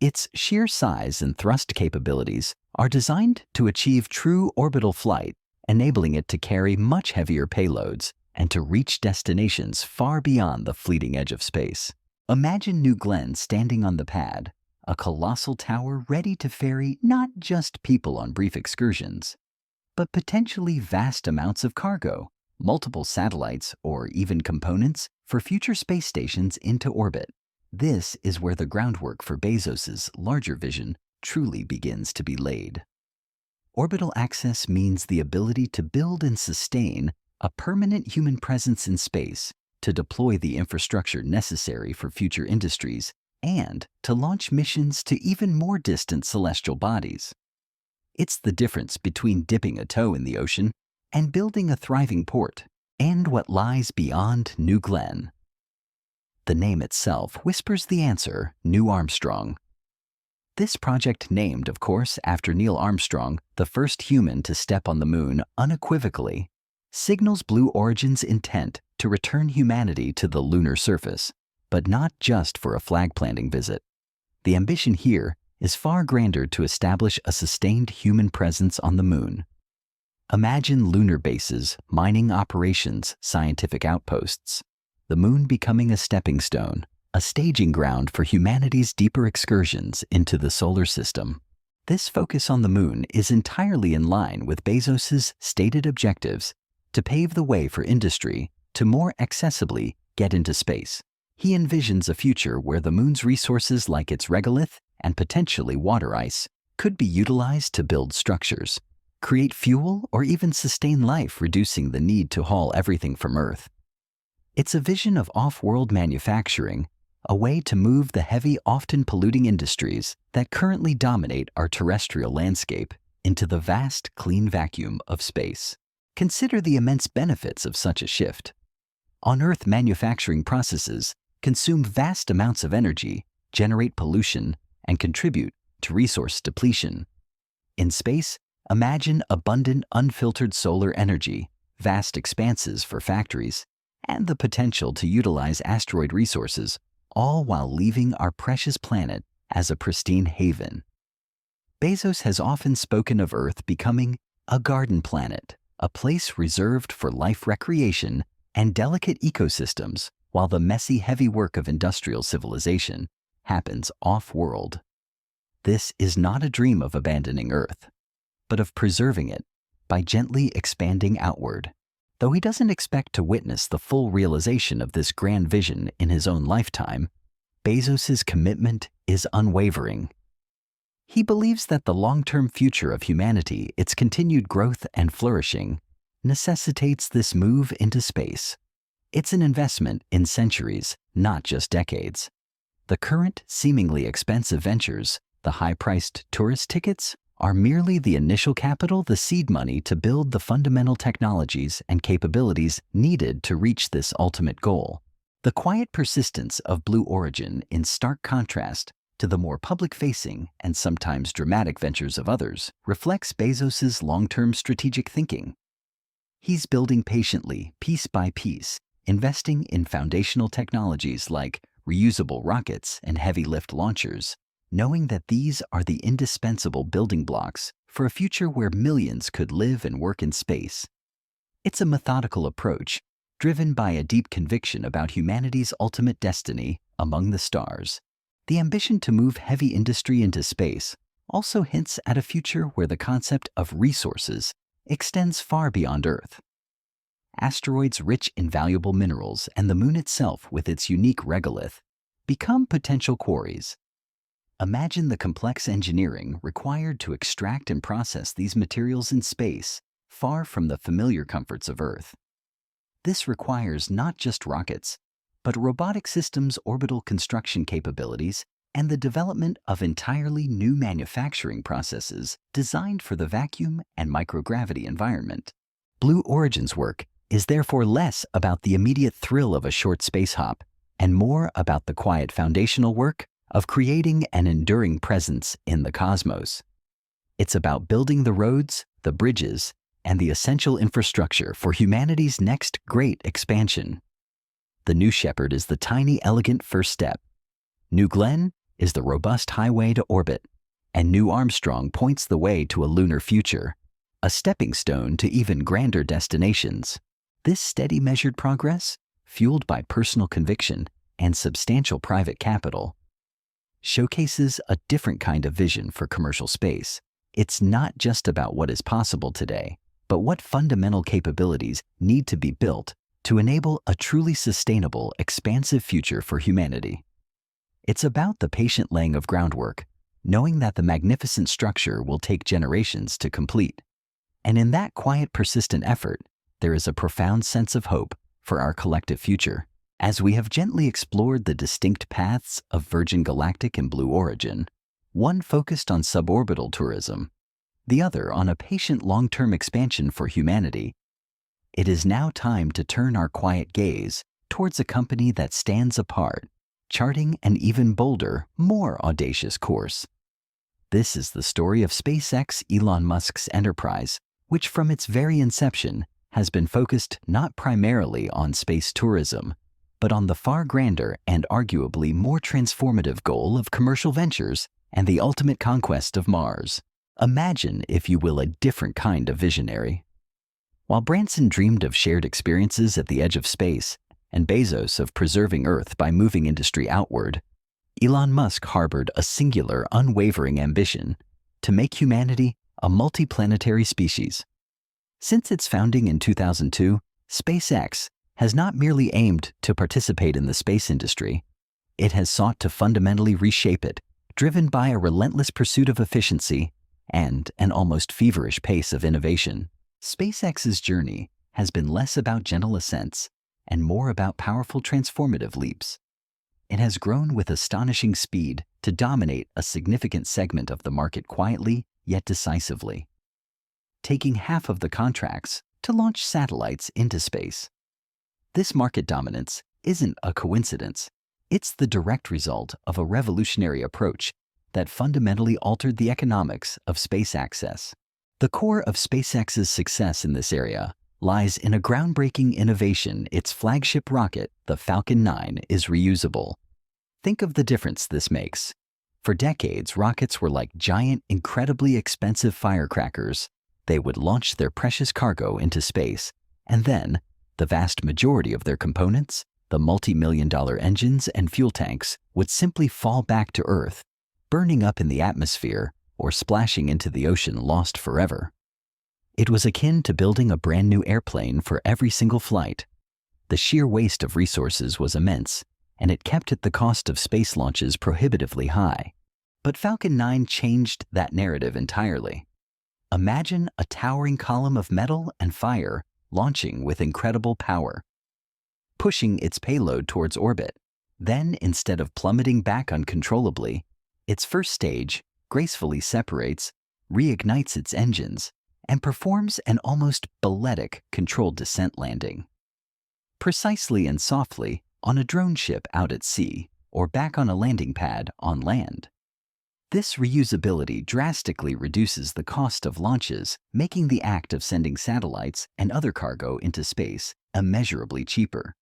[SPEAKER 1] Its sheer size and thrust capabilities are designed to achieve true orbital flight, enabling it to carry much heavier payloads and to reach destinations far beyond the fleeting edge of space. Imagine New Glenn standing on the pad, a colossal tower ready to ferry not just people on brief excursions, but potentially vast amounts of cargo, multiple satellites, or even components for future space stations into orbit. This is where the groundwork for Bezos's larger vision truly begins to be laid. Orbital access means the ability to build and sustain a permanent human presence in space, to deploy the infrastructure necessary for future industries, and to launch missions to even more distant celestial bodies. It's the difference between dipping a toe in the ocean and building a thriving port, and what lies beyond New Glenn. The name itself whispers the answer: New Armstrong. This project, named, of course, after Neil Armstrong, the first human to step on the moon unequivocally, signals Blue Origin's intent to return humanity to the lunar surface, but not just for a flag-planting visit. The ambition here is far grander: to establish a sustained human presence on the moon. Imagine lunar bases, mining operations, scientific outposts, the moon becoming a stepping stone, a staging ground for humanity's deeper excursions into the solar system. This focus on the moon is entirely in line with Bezos's stated objectives to pave the way for industry to more accessibly get into space. He envisions a future where the moon's resources, like its regolith and potentially water ice, could be utilized to build structures, create fuel, or even sustain life, reducing the need to haul everything from Earth. It's a vision of off-world manufacturing, a way to move the heavy, often polluting industries that currently dominate our terrestrial landscape into the vast, clean vacuum of space. Consider the immense benefits of such a shift. On Earth, manufacturing processes consume vast amounts of energy, generate pollution, and contribute to resource depletion. In space, imagine abundant, unfiltered solar energy, vast expanses for factories, and the potential to utilize asteroid resources, all while leaving our precious planet as a pristine haven. Bezos has often spoken of Earth becoming a garden planet, a place reserved for life, recreation, and delicate ecosystems, while the messy, heavy work of industrial civilization happens off-world. This is not a dream of abandoning Earth, but of preserving it by gently expanding outward. Though he doesn't expect to witness the full realization of this grand vision in his own lifetime, Bezos's commitment is unwavering. He believes that the long-term future of humanity, its continued growth and flourishing, necessitates this move into space. It's an investment in centuries, not just decades. The current, seemingly expensive ventures, the high-priced tourist tickets, are merely the initial capital, the seed money to build the fundamental technologies and capabilities needed to reach this ultimate goal. The quiet persistence of Blue Origin, in stark contrast to the more public-facing and sometimes dramatic ventures of others, reflects Bezos's long-term strategic thinking. He's building patiently, piece by piece, investing in foundational technologies like reusable rockets and heavy-lift launchers, knowing that these are the indispensable building blocks for a future where millions could live and work in space. It's a methodical approach, driven by a deep conviction about humanity's ultimate destiny among the stars. The ambition to move heavy industry into space also hints at a future where the concept of resources extends far beyond Earth. Asteroids rich in valuable minerals and the moon itself with its unique regolith become potential quarries. Imagine the complex engineering required to extract and process these materials in space, far from the familiar comforts of Earth. This requires not just rockets, but robotic systems, orbital construction capabilities, and the development of entirely new manufacturing processes designed for the vacuum and microgravity environment. Blue Origin's work is therefore less about the immediate thrill of a short space hop and more about the quiet foundational work of creating an enduring presence in the cosmos. It's about building the roads, the bridges, and the essential infrastructure for humanity's next great expansion. The New Shepard is the tiny, elegant first step. New Glenn is the robust highway to orbit, and New Armstrong points the way to a lunar future, a stepping stone to even grander destinations. This steady, measured progress, fueled by personal conviction and substantial private capital, showcases a different kind of vision for commercial space. It's not just about what is possible today, but what fundamental capabilities need to be built to enable a truly sustainable, expansive future for humanity. It's about the patient laying of groundwork, knowing that the magnificent structure will take generations to complete. And in that quiet, persistent effort, there is a profound sense of hope for our collective future. As we have gently explored the distinct paths of Virgin Galactic and Blue Origin, one focused on suborbital tourism, the other on a patient long-term expansion for humanity, it is now time to turn our quiet gaze towards a company that stands apart, charting an even bolder, more audacious course. This is the story of SpaceX, Elon Musk's enterprise, which from its very inception has been focused not primarily on space tourism, but on the far grander and arguably more transformative goal of commercial ventures and the ultimate conquest of Mars. Imagine, if you will, a different kind of visionary. While Branson dreamed of shared experiences at the edge of space, and Bezos of preserving Earth by moving industry outward, Elon Musk harbored a singular, unwavering ambition to make humanity a multi-planetary species. Since its founding in 2002, SpaceX has not merely aimed to participate in the space industry, it has sought to fundamentally reshape it, driven by a relentless pursuit of efficiency and an almost feverish pace of innovation. SpaceX's journey has been less about gentle ascents and more about powerful transformative leaps. It has grown with astonishing speed to dominate a significant segment of the market quietly yet decisively, taking half of the contracts to launch satellites into space. This market dominance isn't a coincidence. It's the direct result of a revolutionary approach that fundamentally altered the economics of space access. The core of SpaceX's success in this area lies in a groundbreaking innovation. Its flagship rocket, the Falcon 9, is reusable. Think of the difference this makes. For decades, rockets were like giant, incredibly expensive firecrackers. They would launch their precious cargo into space, and then the vast majority of their components, the multi-million-dollar engines and fuel tanks, would simply fall back to Earth, burning up in the atmosphere or splashing into the ocean, lost forever. It was akin to building a brand new airplane for every single flight. The sheer waste of resources was immense, and it kept at the cost of space launches prohibitively high. But Falcon 9 changed that narrative entirely. Imagine a towering column of metal and fire launching with incredible power, pushing its payload towards orbit. Then, instead of plummeting back uncontrollably, its first stage gracefully separates, reignites its engines, and performs an almost balletic controlled descent landing. Precisely and softly on a drone ship out at sea or back on a landing pad on land. This reusability drastically reduces the cost of launches, making the act of sending satellites and other cargo into space immeasurably cheaper.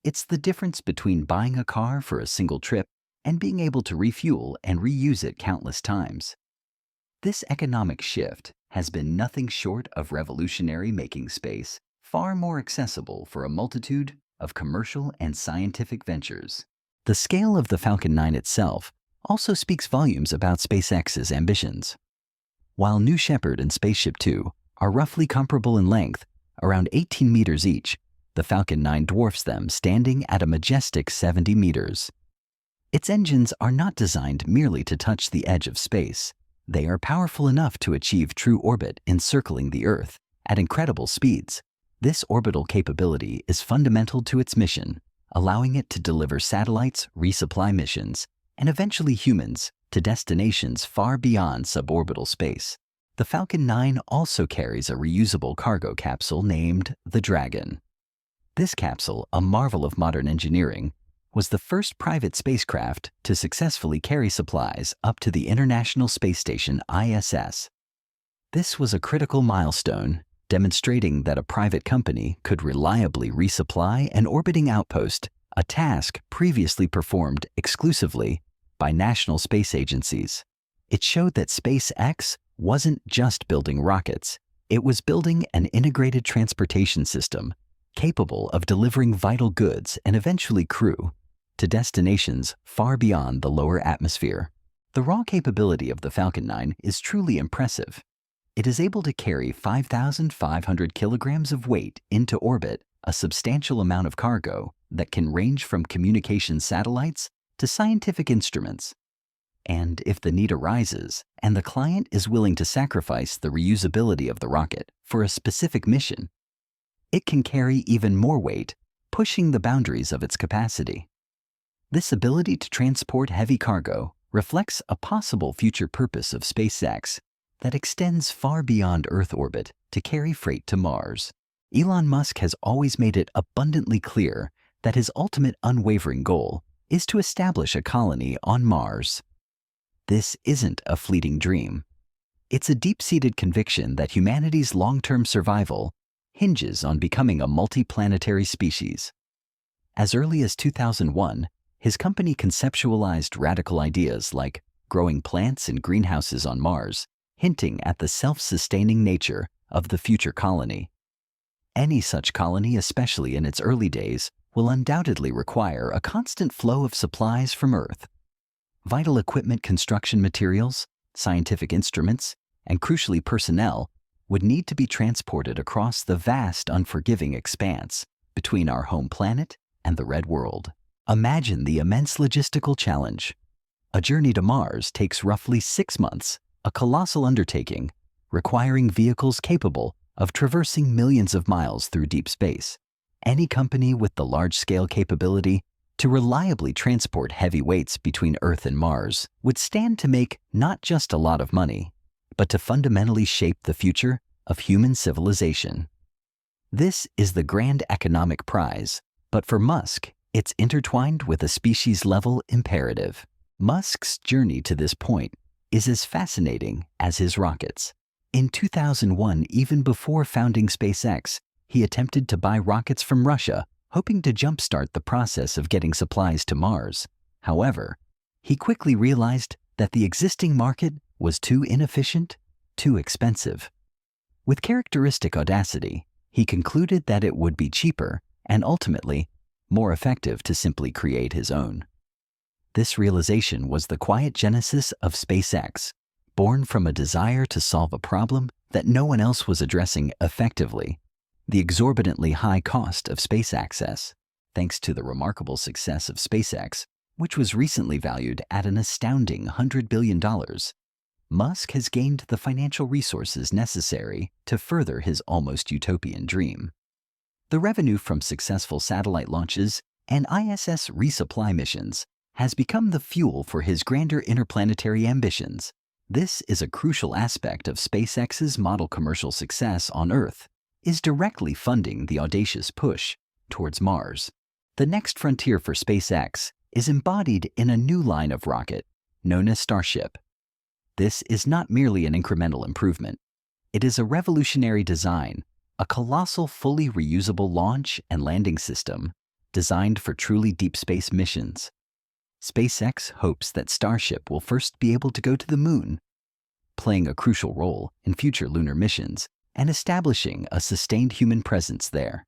[SPEAKER 1] It's the difference between buying a car for a single trip and being able to refuel and reuse it countless times. This economic shift has been nothing short of revolutionary, making space far more accessible for a multitude of commercial and scientific ventures. The scale of the Falcon 9 itself also speaks volumes about SpaceX's ambitions. While New Shepard and Spaceship Two are roughly comparable in length, around 18 meters each, the Falcon 9 dwarfs them, standing at a majestic 70 meters. Its engines are not designed merely to touch the edge of space. They are powerful enough to achieve true orbit, encircling the Earth at incredible speeds. This orbital capability is fundamental to its mission, allowing it to deliver satellites, resupply missions, and eventually humans to destinations far beyond suborbital space. The Falcon 9 also carries a reusable cargo capsule named the Dragon. This capsule, a marvel of modern engineering, was the first private spacecraft to successfully carry supplies up to the International Space Station ISS. This was a critical milestone, demonstrating that a private company could reliably resupply an orbiting outpost, a task previously performed exclusively by national space agencies. It showed that SpaceX wasn't just building rockets, it was building an integrated transportation system capable of delivering vital goods and eventually crew to destinations far beyond the lower atmosphere. The raw capability of the Falcon 9 is truly impressive. It is able to carry 5,500 kilograms of weight into orbit, a substantial amount of cargo that can range from communication satellites to scientific instruments. And if the need arises, and the client is willing to sacrifice the reusability of the rocket for a specific mission, it can carry even more weight, pushing the boundaries of its capacity. This ability to transport heavy cargo reflects a possible future purpose of SpaceX that extends far beyond Earth orbit to carry freight to Mars. Elon Musk has always made it abundantly clear that his ultimate unwavering goal is to establish a colony on Mars. This isn't a fleeting dream. It's a deep-seated conviction that humanity's long-term survival hinges on becoming a multi-planetary species. As early as 2001, his company conceptualized radical ideas like growing plants in greenhouses on Mars, hinting at the self-sustaining nature of the future colony. Any such colony, especially in its early days, will undoubtedly require a constant flow of supplies from Earth. Vital equipment, construction materials, scientific instruments, and crucially personnel would need to be transported across the vast, unforgiving expanse between our home planet and the Red World. Imagine the immense logistical challenge. A journey to Mars takes roughly 6 months, a colossal undertaking, requiring vehicles capable of traversing millions of miles through deep space. Any company with the large-scale capability to reliably transport heavy weights between Earth and Mars would stand to make not just a lot of money, but to fundamentally shape the future of human civilization. This is the grand economic prize, but for Musk, it's intertwined with a species-level imperative. Musk's journey to this point is as fascinating as his rockets. In 2001, even before founding SpaceX, he attempted to buy rockets from Russia, hoping to jumpstart the process of getting supplies to Mars. However, he quickly realized that the existing market was too inefficient, too expensive. With characteristic audacity, he concluded that it would be cheaper and ultimately more effective to simply create his own. This realization was the quiet genesis of SpaceX, born from a desire to solve a problem that no one else was addressing effectively: the exorbitantly high cost of space access. Thanks to the remarkable success of SpaceX, which was recently valued at an astounding $100 billion, Musk has gained the financial resources necessary to further his almost utopian dream. The revenue from successful satellite launches and ISS resupply missions has become the fuel for his grander interplanetary ambitions. This is a crucial aspect of SpaceX's model. Commercial success on Earth is directly funding the audacious push towards Mars. The next frontier for SpaceX is embodied in a new line of rocket known as Starship. This is not merely an incremental improvement. It is a revolutionary design, a colossal fully reusable launch and landing system designed for truly deep space missions. SpaceX hopes that Starship will first be able to go to the Moon, playing a crucial role in future lunar missions and establishing a sustained human presence there.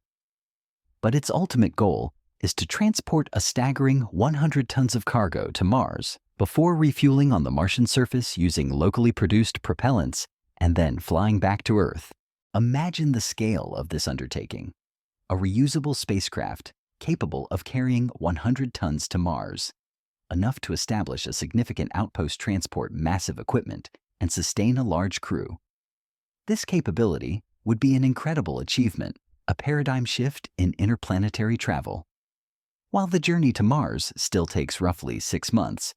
[SPEAKER 1] But its ultimate goal is to transport a staggering 100 tons of cargo to Mars before refueling on the Martian surface using locally produced propellants and then flying back to Earth. Imagine the scale of this undertaking: a reusable spacecraft capable of carrying 100 tons to Mars, enough to establish a significant outpost, transport massive equipment, and sustain a large crew. This capability would be an incredible achievement, a paradigm shift in interplanetary travel. While the journey to Mars still takes roughly 6 months,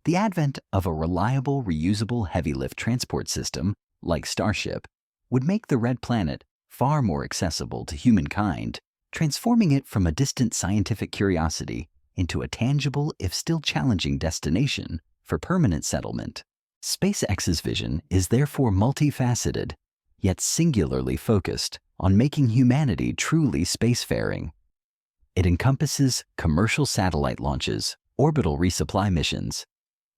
[SPEAKER 1] the advent of a reliable, reusable heavy-lift transport system like Starship would make the Red Planet far more accessible to humankind, transforming it from a distant scientific curiosity into a tangible, if still challenging, destination for permanent settlement. SpaceX's vision is therefore multifaceted, yet singularly focused on making humanity truly spacefaring. It encompasses commercial satellite launches, orbital resupply missions,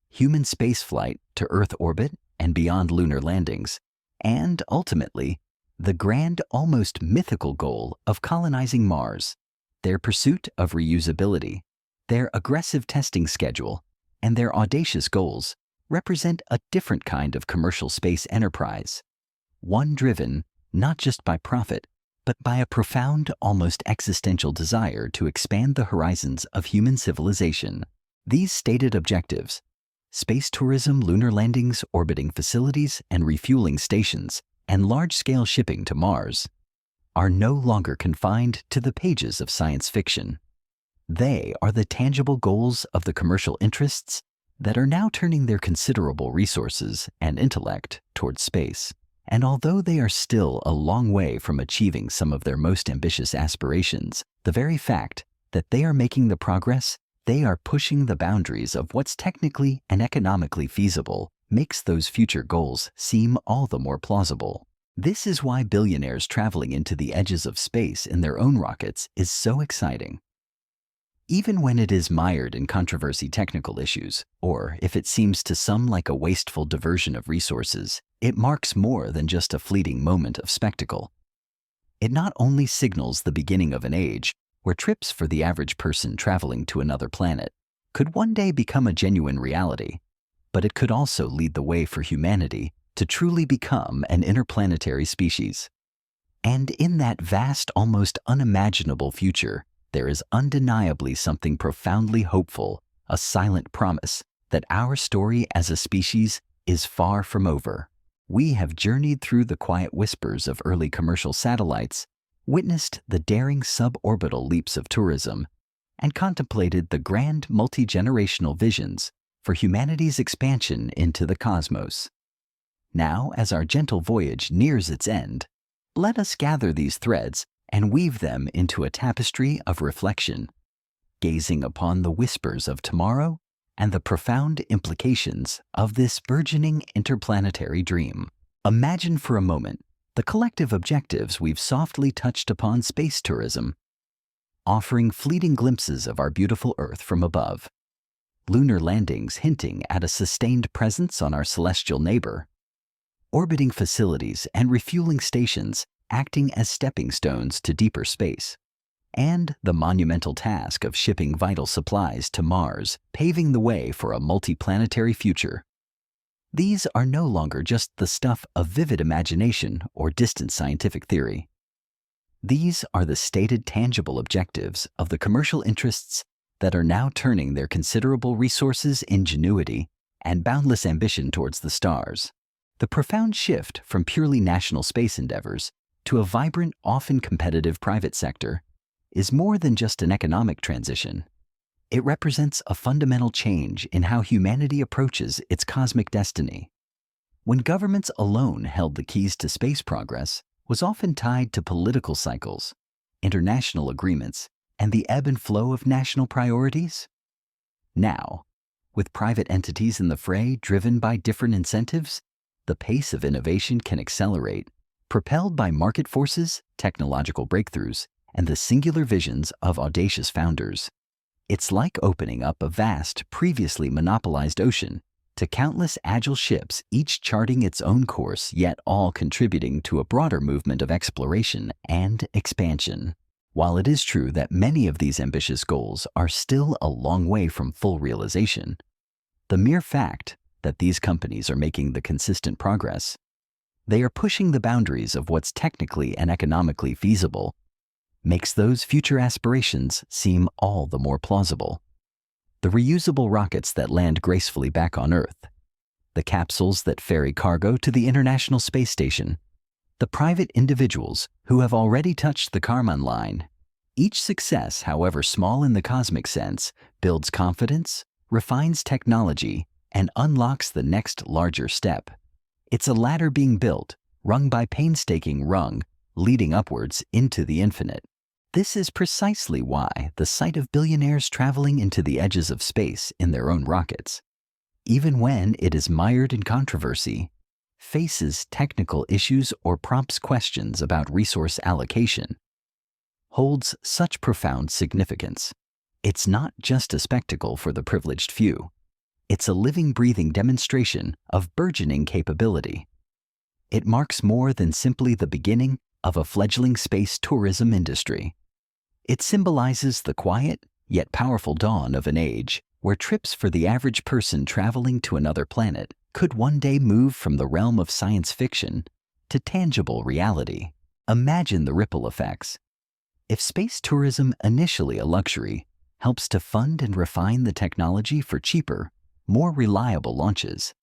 [SPEAKER 1] human spaceflight to Earth orbit and beyond lunar landings, and ultimately, the grand, almost mythical goal of colonizing Mars. Their pursuit of reusability, Their aggressive testing schedule and their audacious goals represent a different kind of commercial space enterprise, one driven not just by profit, but by a profound, almost existential desire to expand the horizons of human civilization. These stated objectives, space tourism, lunar landings, orbiting facilities, and refueling stations, and large-scale shipping to Mars, are no longer confined to the pages of science fiction. They are the tangible goals of the commercial interests that are now turning their considerable resources and intellect towards space. And although they are still a long way from achieving some of their most ambitious aspirations, the very fact that they are making the progress, they are pushing the boundaries of what's technically and economically feasible, makes those future goals seem all the more plausible. This is why billionaires traveling into the edges of space in their own rockets is so exciting. Even when it is mired in controversy technical issues, or if it seems to some like a wasteful diversion of resources, it marks more than just a fleeting moment of spectacle. It not only signals the beginning of an age where trips for the average person traveling to another planet could one day become a genuine reality, but it could also lead the way for humanity to truly become an interplanetary species. And in that vast, almost unimaginable future, there is undeniably something profoundly hopeful, a silent promise that our story as a species is far from over. We have journeyed through the quiet whispers of early commercial satellites, witnessed the daring suborbital leaps of tourism, and contemplated the grand multi-generational visions for humanity's expansion into the cosmos. Now, as our gentle voyage nears its end, let us gather these threads and weave them into a tapestry of reflection, gazing upon the whispers of tomorrow and the profound implications of this burgeoning interplanetary dream. Imagine for a moment the collective objectives we've softly touched upon: space tourism, offering fleeting glimpses of our beautiful Earth from above, lunar landings hinting at a sustained presence on our celestial neighbor, orbiting facilities and refueling stations acting as stepping stones to deeper space, and the monumental task of shipping vital supplies to Mars, paving the way for a multi-planetary future. These are no longer just the stuff of vivid imagination or distant scientific theory. These are the stated tangible objectives of the commercial interests that are now turning their considerable resources, ingenuity, and boundless ambition towards the stars. The profound shift from purely national space endeavors to a vibrant, often competitive private sector is more than just an economic transition. It represents a fundamental change in how humanity approaches its cosmic destiny. When governments alone held the keys to space, progress was often tied to political cycles, international agreements, and the ebb and flow of national priorities. Now, with private entities in the fray driven by different incentives, the pace of innovation can accelerate, propelled by market forces, technological breakthroughs, and the singular visions of audacious founders. It's like opening up a vast, previously monopolized ocean to countless agile ships, each charting its own course, yet all contributing to a broader movement of exploration and expansion. While it is true that many of these ambitious goals are still a long way from full realization, the mere fact that these companies are making the consistent progress, they are pushing the boundaries of what's technically and economically feasible, makes those future aspirations seem all the more plausible. The reusable rockets that land gracefully back on Earth, the capsules that ferry cargo to the International Space Station, the private individuals who have already touched the Kármán line. Each success, however small in the cosmic sense, builds confidence, refines technology, and unlocks the next larger step. It's a ladder being built, rung by painstaking rung, leading upwards into the infinite. This is precisely why the sight of billionaires traveling into the edges of space in their own rockets, even when it is mired in controversy, faces technical issues or prompts questions about resource allocation, holds such profound significance. It's not just a spectacle for the privileged few. It's a living, breathing demonstration of burgeoning capability. It marks more than simply the beginning of a fledgling space tourism industry. It symbolizes the quiet, yet powerful dawn of an age where trips for the average person traveling to another planet could one day move from the realm of science fiction to tangible reality. Imagine the ripple effects. If space tourism, initially a luxury, helps to fund and refine the technology for cheaper, more reliable launches,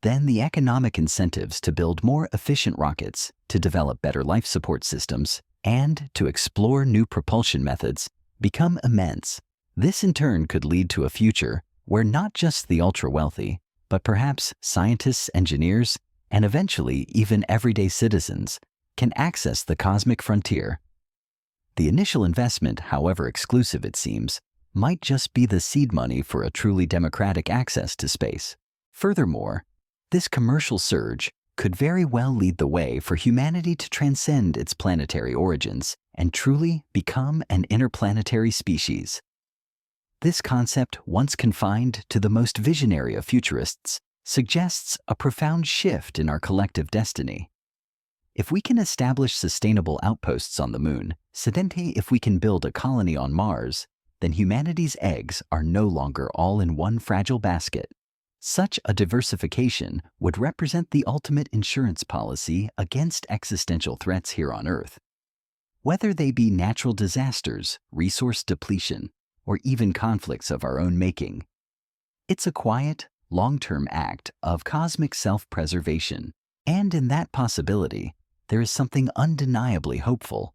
[SPEAKER 1] then the economic incentives to build more efficient rockets, to develop better life support systems, and to explore new propulsion methods become immense. This in turn could lead to a future where not just the ultra-wealthy, but perhaps scientists, engineers, and eventually even everyday citizens can access the cosmic frontier. The initial investment, however exclusive it seems, might just be the seed money for a truly democratic access to space. Furthermore, this commercial surge could very well lead the way for humanity to transcend its planetary origins and truly become an interplanetary species. This concept, once confined to the most visionary of futurists, suggests a profound shift in our collective destiny. If we can establish sustainable outposts on the moon, if we can build a colony on Mars, then humanity's eggs are no longer all in one fragile basket. Such a diversification would represent the ultimate insurance policy against existential threats here on Earth. Whether they be natural disasters, resource depletion, or even conflicts of our own making. It's a quiet, long-term act of cosmic self-preservation, and in that possibility, there is something undeniably hopeful.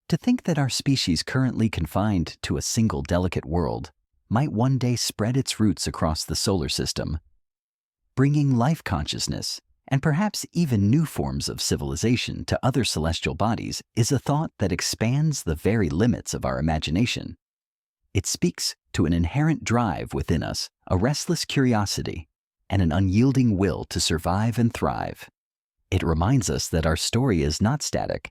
[SPEAKER 1] To think that our species currently confined to a single delicate world might one day spread its roots across the solar system, bringing life consciousness and perhaps even new forms of civilization to other celestial bodies is a thought that expands the very limits of our imagination. It speaks to an inherent drive within us, a restless curiosity, and an unyielding will to survive and thrive. It reminds us that our story is not static.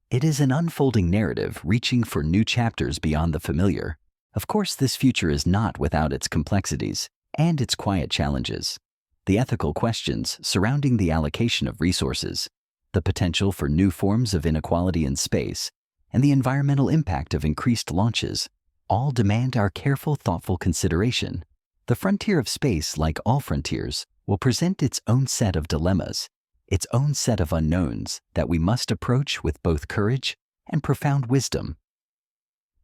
[SPEAKER 1] It is an unfolding narrative reaching for new chapters beyond the familiar. Of course, this future is not without its complexities and its quiet challenges. The ethical questions surrounding the allocation of resources, the potential for new forms of inequality in space, and the environmental impact of increased launches all demand our careful, thoughtful consideration. The frontier of space, like all frontiers, will present its own set of dilemmas, its own set of unknowns that we must approach with both courage and profound wisdom.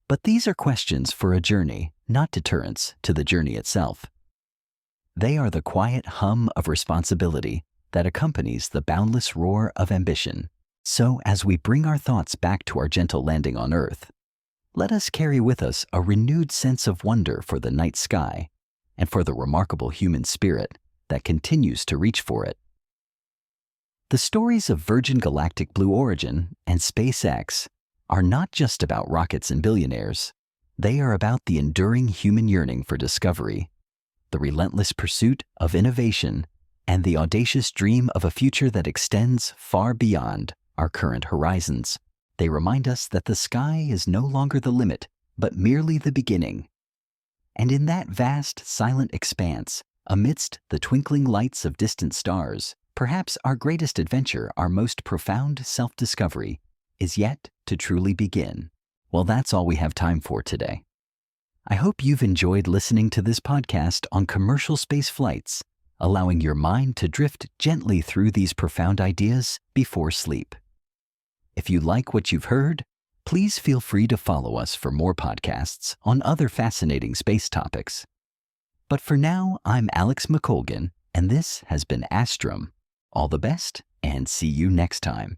[SPEAKER 1] But these are questions for a journey, not deterrents to the journey itself. They are the quiet hum of responsibility that accompanies the boundless roar of ambition. So as we bring our thoughts back to our gentle landing on Earth, let us carry with us a renewed sense of wonder for the night sky and for the remarkable human spirit that continues to reach for it. The stories of Virgin Galactic Blue Origin and SpaceX are not just about rockets and billionaires. They are about the enduring human yearning for discovery, the relentless pursuit of innovation, and the audacious dream of a future that extends far beyond our current horizons. They remind us that the sky is no longer the limit, but merely the beginning. And in that vast, silent expanse, amidst the twinkling lights of distant stars, perhaps our greatest adventure, our most profound self-discovery, is yet to truly begin. Well, that's all we have time for today. I hope you've enjoyed listening to this podcast on commercial space flights, allowing your mind to drift gently through these profound ideas before sleep. If you like what you've heard, please feel free to follow us for more podcasts on other fascinating space topics. But for now, I'm Alex McColgan, and this has been Astrum. All the best, and see you next time.